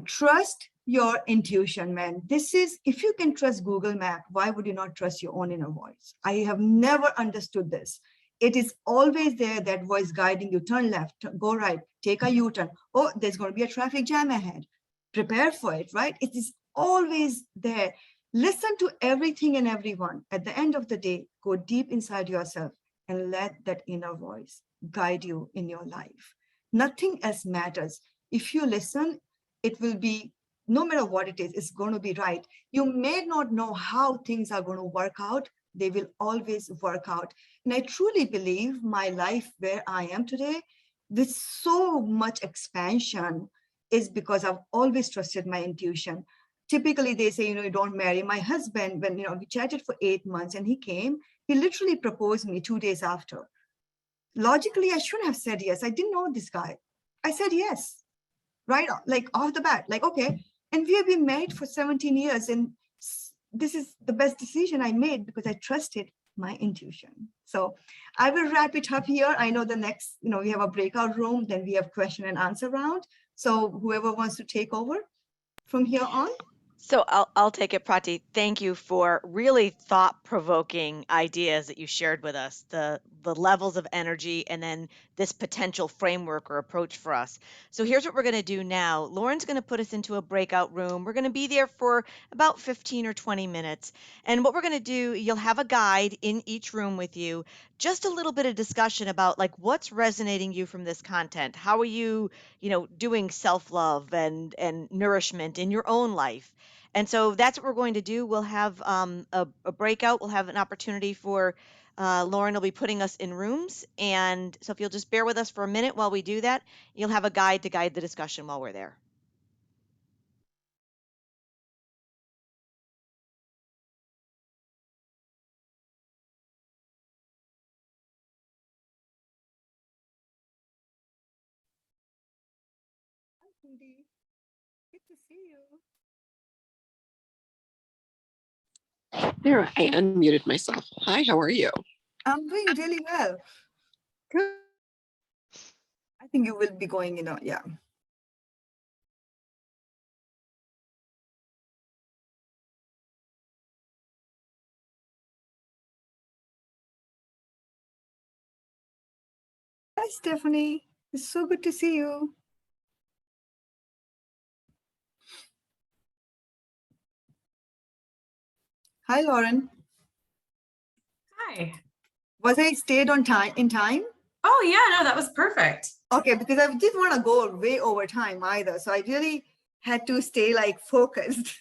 Trust your intuition, man. This is, if you can trust Google Map, why would you not trust your own inner voice? I have never understood this. It is always there, that voice guiding you, turn left, go right, take a U-turn. Oh, there's going to be a traffic jam ahead. Prepare for it, right? It is always there. Listen to everything and everyone. At the end of the day, go deep inside yourself and let that inner voice guide you in your life. Nothing else matters. If you listen, it will be, no matter what it is, it's going to be right. You may not know how things are going to work out, they will always work out. And I truly believe my life where I am today, with so much expansion, is because I've always trusted my intuition. Typically, they say, you don't marry. My husband, when, we chatted for 8 months and he came, he literally proposed me 2 days after. Logically, I shouldn't have said yes. I didn't know this guy. I said yes, right? Like off the bat, like, okay. And we have been married for 17 years. And this is the best decision I made because I trusted my intuition. So I will wrap it up here. I know the next, we have a breakout room, then we have question and answer round. So whoever wants to take over from here on. So I'll take it, Prati. Thank you for really thought-provoking ideas that you shared with us, the levels of energy and then this potential framework or approach for us. So here's what we're going to do now. Lauren's going to put us into a breakout room. We're going to be there for about 15 or 20 minutes. And what we're going to do, you'll have a guide in each room with you, just a little bit of discussion about like what's resonating you from this content. How are you, doing self-love and nourishment in your own life? And so that's what we're going to do. We'll have a breakout. We'll have an opportunity for Lauren will be putting us in rooms. And so if you'll just bear with us for a minute while we do that, you'll have a guide to guide the discussion while we're there. Good to see you. There, I unmuted myself. Hi, how are you? I'm doing really well. Good. I think you will be going, yeah. Hi, Stephanie. It's so good to see you. Hi, Lauren. Hi. Was I stayed on time in time? Oh yeah, no, that was perfect. Okay, because I didn't want to go way over time either. So I really had to stay like focused.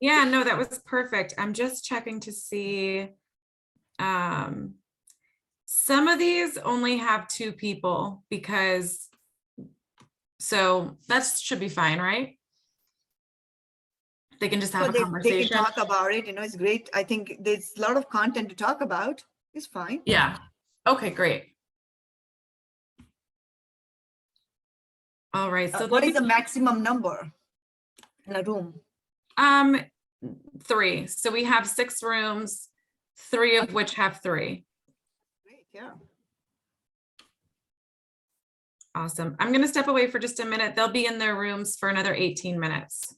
Yeah, no, that was perfect. I'm just checking to see. Some of these only have 2 people because, so that should be fine, right? They can just have So a they can conversation. talk about it. It's great. I think there's a lot of content to talk about. It's fine. Yeah. Okay, great. All right. So What is the maximum number in a room? 3. So we have 6 rooms, 3 of which have 3. Great, yeah. Awesome. I'm going to step away for just a minute. They'll be in their rooms for another 18 minutes.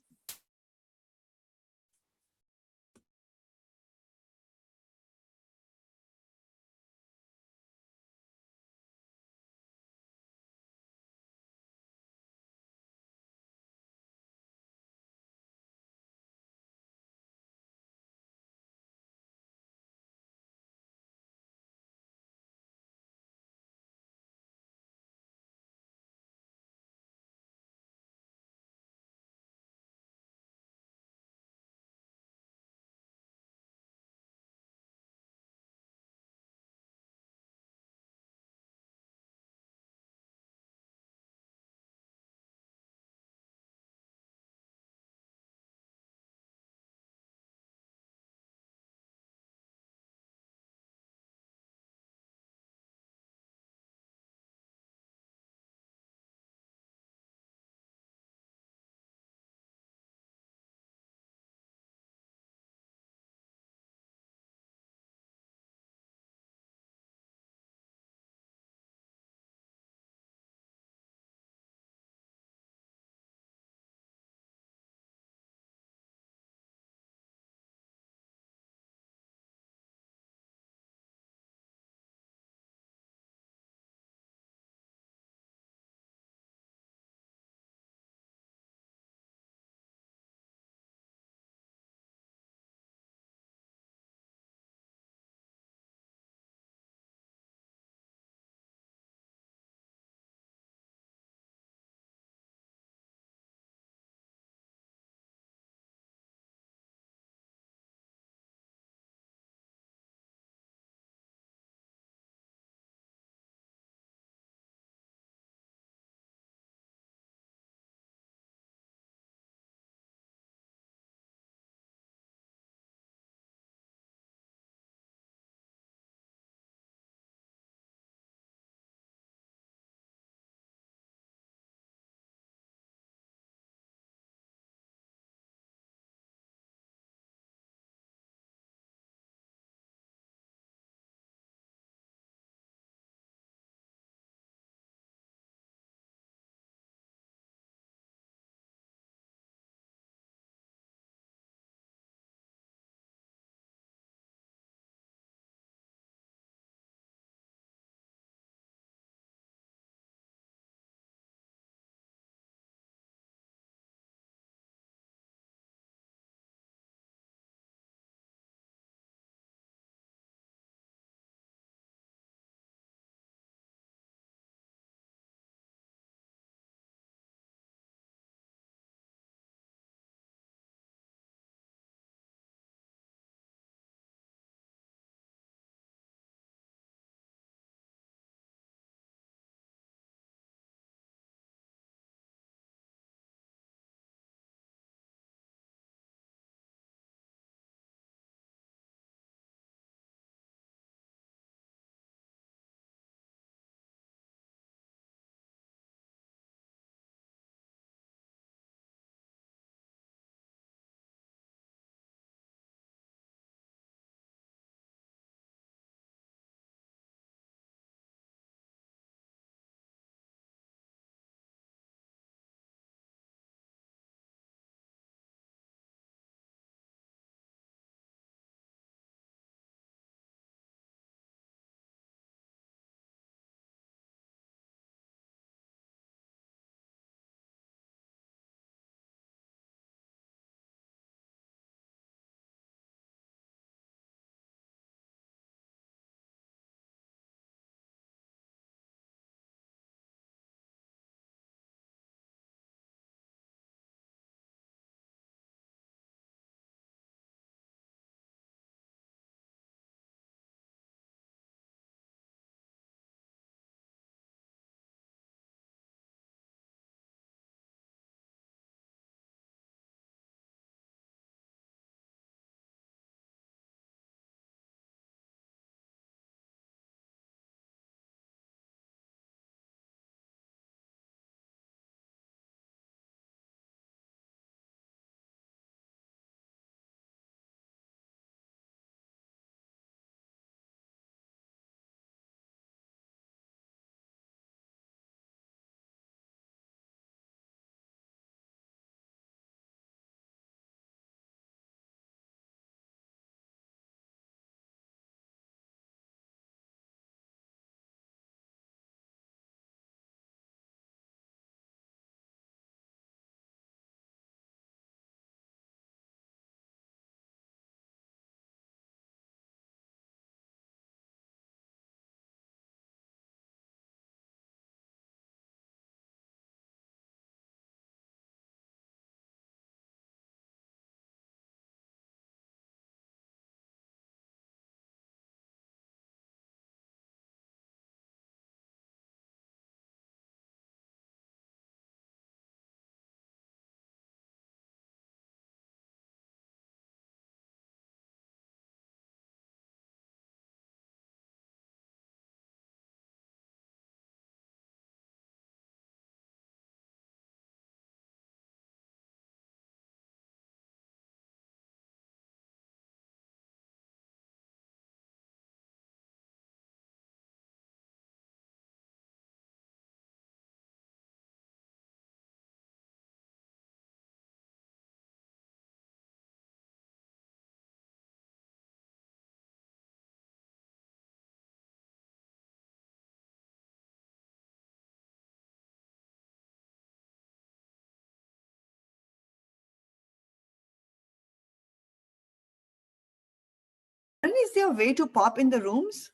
is there a way to pop in the rooms?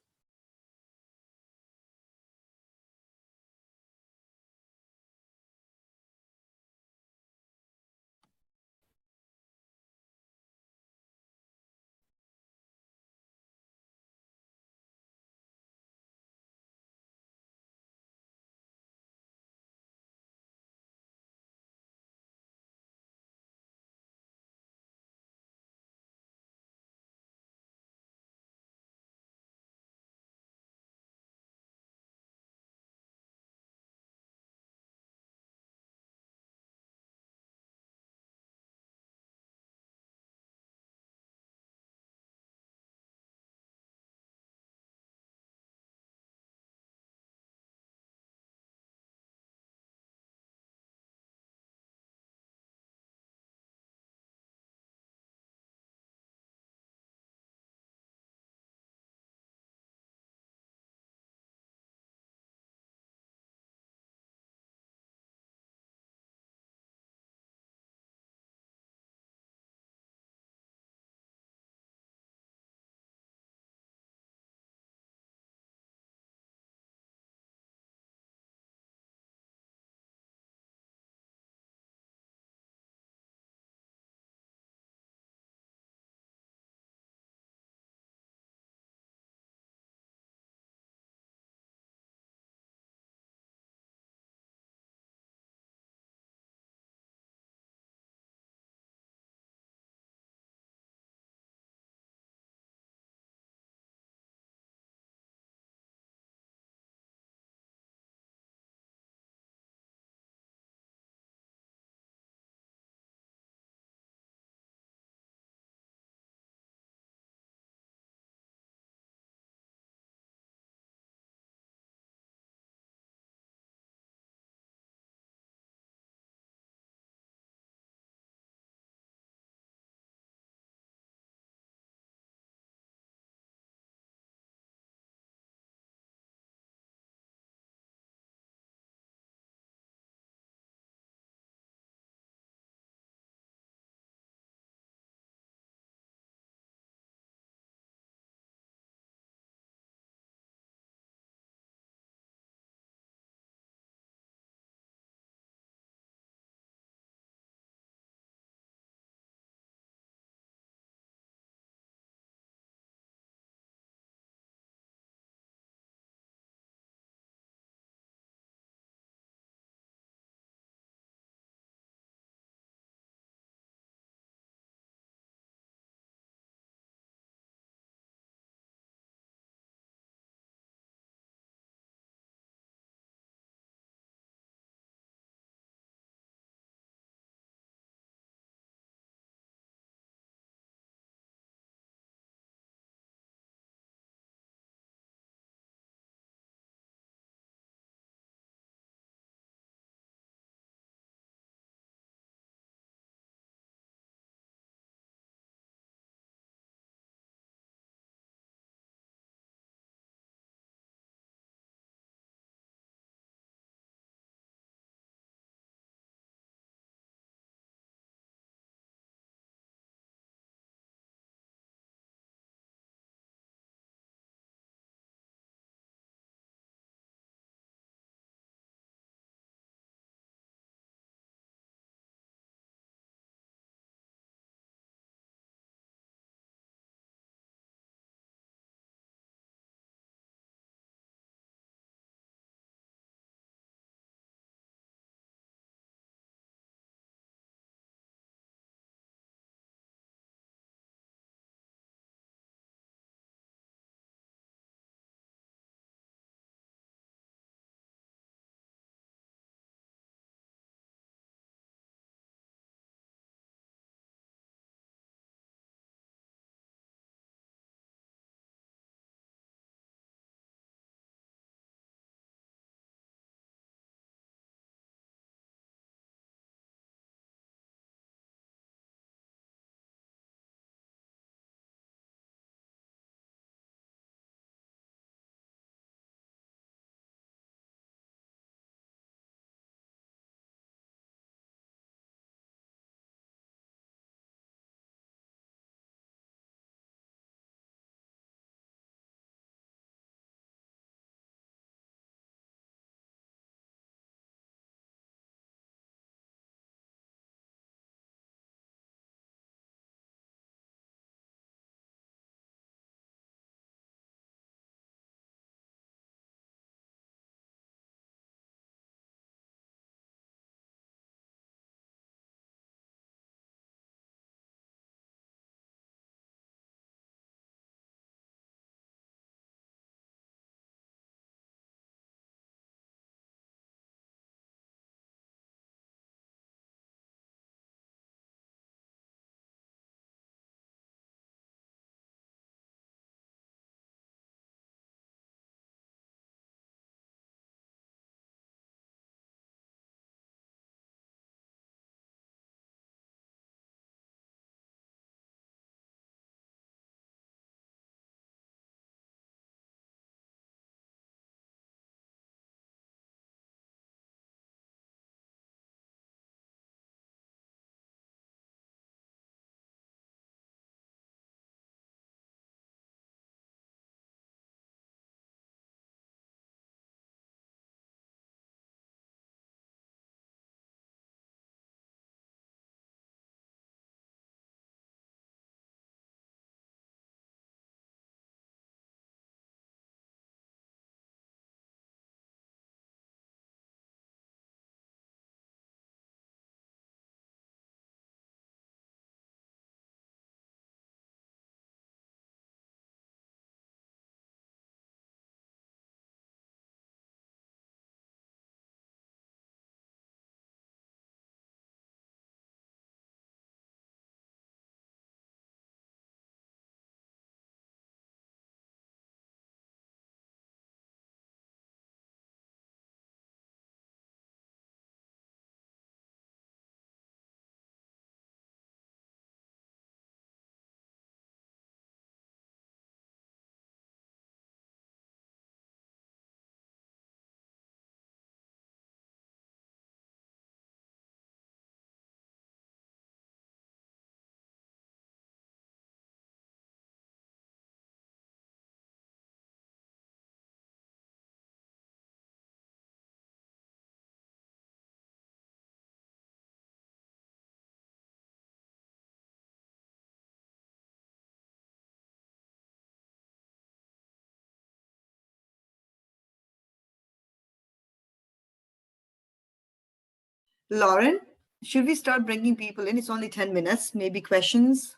Lauren, should we start bringing people in? It's only 10 minutes, maybe questions.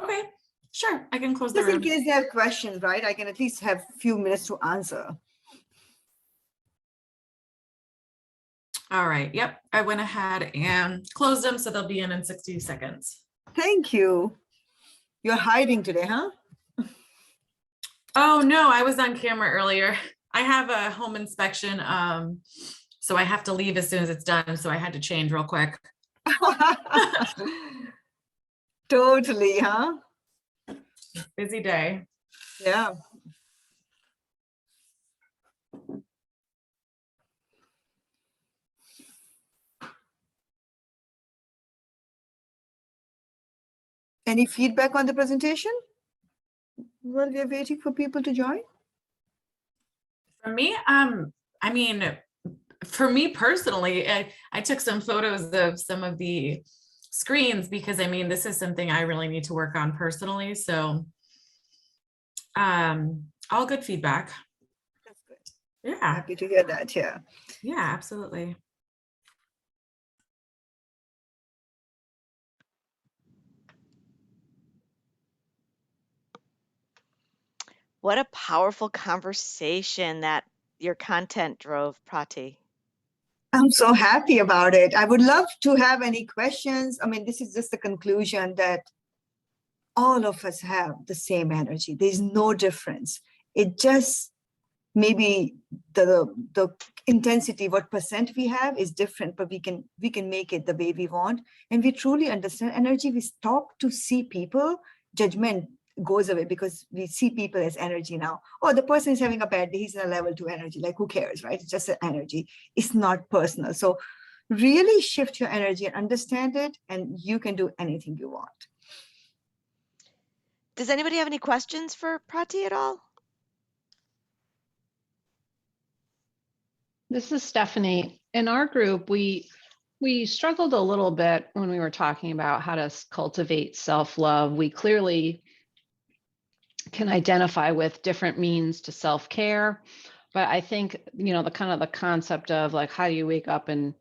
Okay, sure. I can close the Just in room. case they have questions, right? I can at least have a few minutes to answer. All right. Yep. I went ahead and closed them, so they'll be in 60 seconds. Thank you. You're hiding today, huh? Oh, no, I was on camera earlier. I have a home inspection, so I have to leave as soon as it's done. So I had to change real quick. Totally, huh? Busy day. Yeah. Any feedback on the presentation? Well, we are waiting for people to join. For me, I mean, for me personally, I took some photos of some of the screens because I mean, this is something I really need to work on personally. So all good feedback. That's good. Yeah, Happy to hear that. Yeah. yeah, absolutely. What a powerful conversation that your content drove, Prati. I'm so happy about it. I would love to have any questions. I mean, this is just the conclusion that all of us have the same energy. There's no difference. It just maybe the intensity, what percent we have is different, but we can make it the way we want. And we truly understand energy. We stop to see people. Judgment goes away because we see people as energy now. Oh, the person is having a bad day. He's in a level 2 energy. Like, who cares, right? It's just an energy. It's not personal. So really shift your energy and understand it, and you can do anything you want. Does anybody have any questions for Prati at all? This is Stephanie. In our group, we struggled a little bit when we were talking about how to cultivate self-love. We clearly can identify with different means to self-care, but I think, you know, the kind of the concept of like, how do you wake up and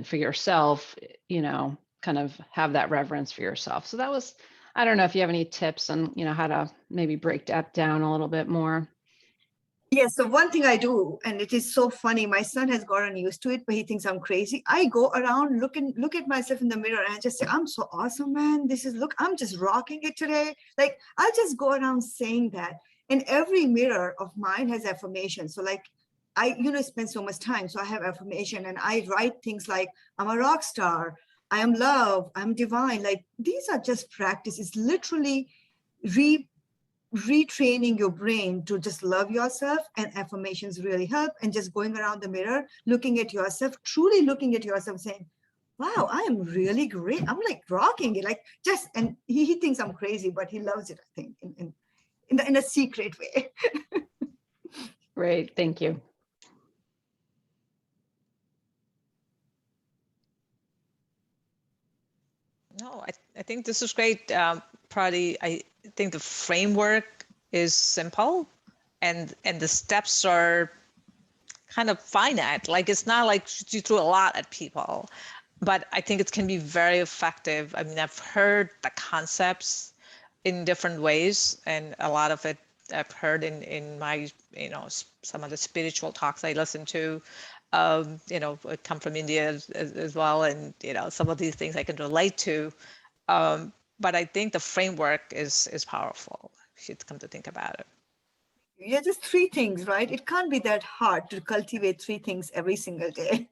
for yourself, you know, kind of have that reverence for yourself. So that was, I don't know if you have any tips on, you know, how to maybe break that down a little bit more. Yes, so one thing I do, and it is so funny, my son has gotten used to it, but he thinks I'm crazy. I go around look at myself in the mirror and I just say, I'm so awesome, man. Look, I'm just rocking it today. Like, I just go around saying that. And every mirror of mine has affirmation. So like, I, spend so much time. So I have affirmation and I write things like, I'm a rock star. I am love. I'm divine. Like, these are just practices, literally retraining your brain to just love yourself, and affirmations really help. And just going around the mirror, looking at yourself, truly looking at yourself, saying, wow, I am really great. I'm like rocking it. Like, just, and he thinks I'm crazy, but he loves it, I think, in a secret way. Great, thank you. No, I think this is great, Prati. I think the framework is simple, and the steps are kind of finite. Like, it's not like you threw a lot at people, but I think it can be very effective. I mean, I've heard the concepts in different ways, and a lot of it I've heard in my, some of the spiritual talks I listen to. I come from India as well, and some of these things I can relate to. But I think the framework is powerful, if you come to think about it. Yeah, just 3 things, right? It can't be that hard to cultivate 3 things every single day.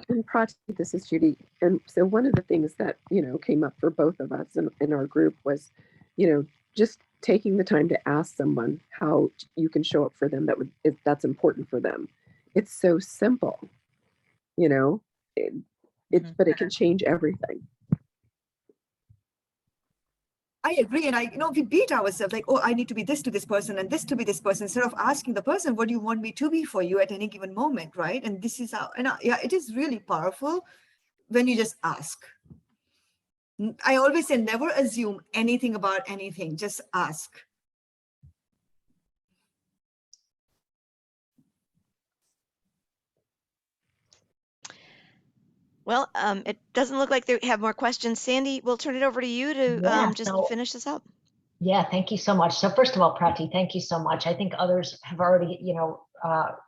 And Prati, this is Judy. And so one of the things that, came up for both of us in our group was, just taking the time to ask someone how you can show up for them that's important for them. It's so simple, but it can change everything. I agree. And we beat ourselves like, oh, I need to be this to this person and this to be this person, instead of asking the person, what do you want me to be for you at any given moment, right? And this is how, yeah, it is really powerful when you just ask. I always say, never assume anything about anything, just ask. Well, it doesn't look like they have more questions. Sandy, we'll turn it over to you to Yeah, just so finish this up. yeah, thank you so much. So first of all, Prati, thank you so much. I think others have already,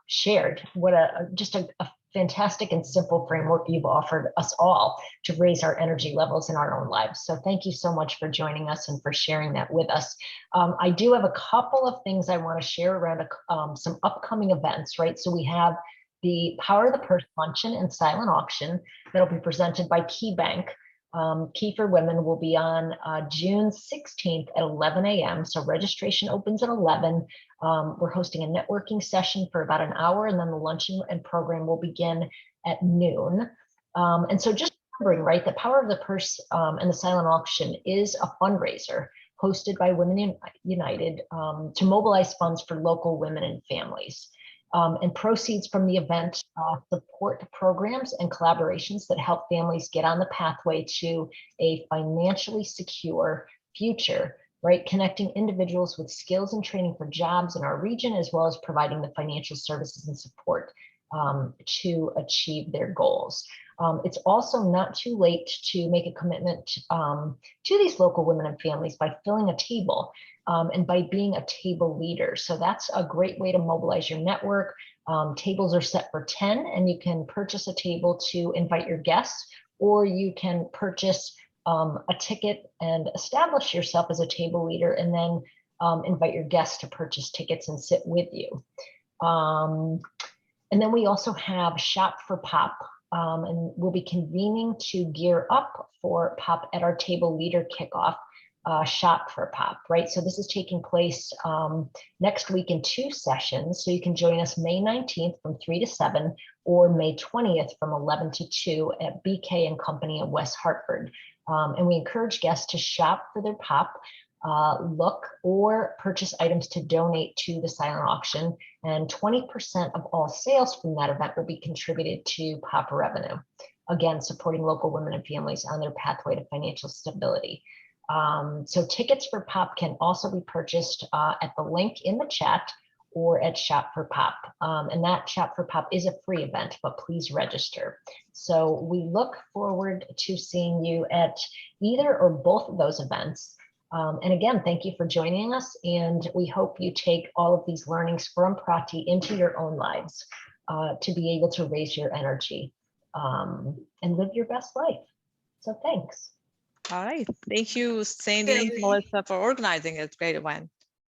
shared what just a fantastic and simple framework you've offered us all to raise our energy levels in our own lives. So thank you so much for joining us and for sharing that with us. I do have a couple of things I want to share around some upcoming events, right? So we have the Power of the Purse Luncheon and Silent Auction that'll be presented by KeyBank. Key for Women will be on June 16th at 11 a.m. So registration opens at 11. We're hosting a networking session for about an hour, and then the luncheon and program will begin at noon. And so just remembering, right, the Power of the Purse and the Silent Auction is a fundraiser hosted by Women United to mobilize funds for local women and families. And proceeds from the event support programs and collaborations that help families get on the pathway to a financially secure future, right? Connecting individuals with skills and training for jobs in our region, as well as providing the financial services and support to achieve their goals. It's also not too late to make a commitment to these local women and families by filling a table. And by being a table leader. So that's a great way to mobilize your network. Tables are set for 10, and you can purchase a table to invite your guests, or you can purchase a ticket and establish yourself as a table leader, and then invite your guests to purchase tickets and sit with you. And then we also have Shop for Pop, and we'll be convening to gear up for Pop at our Table Leader Kickoff. Shop for Pop, right? So this is taking place next week in 2 sessions. So you can join us May 19th from 3 to 7 or May 20th from 11 to 2 at BK and Company in West Hartford. And we encourage guests to shop for their Pop, look, or purchase items to donate to the silent auction. And 20% of all sales from that event will be contributed to Pop revenue. Again, supporting local women and families on their pathway to financial stability. So tickets for Pop can also be purchased at the link in the chat or at Shop for Pop. And that Shop for Pop is a free event, but please register. So we look forward to seeing you at either or both of those events. And again, thank you for joining us. And we hope you take all of these learnings from Prati into your own lives to be able to raise your energy and live your best life. So thanks. All right. Thank you, Sandy, Melissa, for organizing it. Great event.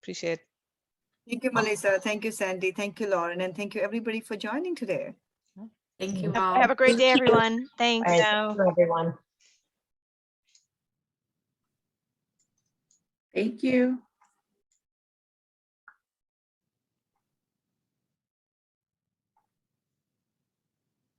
Appreciate it. Thank you, Melissa. Thank you, Sandy. Thank you, Lauren. And thank you, everybody, for joining today. Thank you all. Have a great day, Thank you. everyone. Thanks. All right, thank you, everyone. Thank you.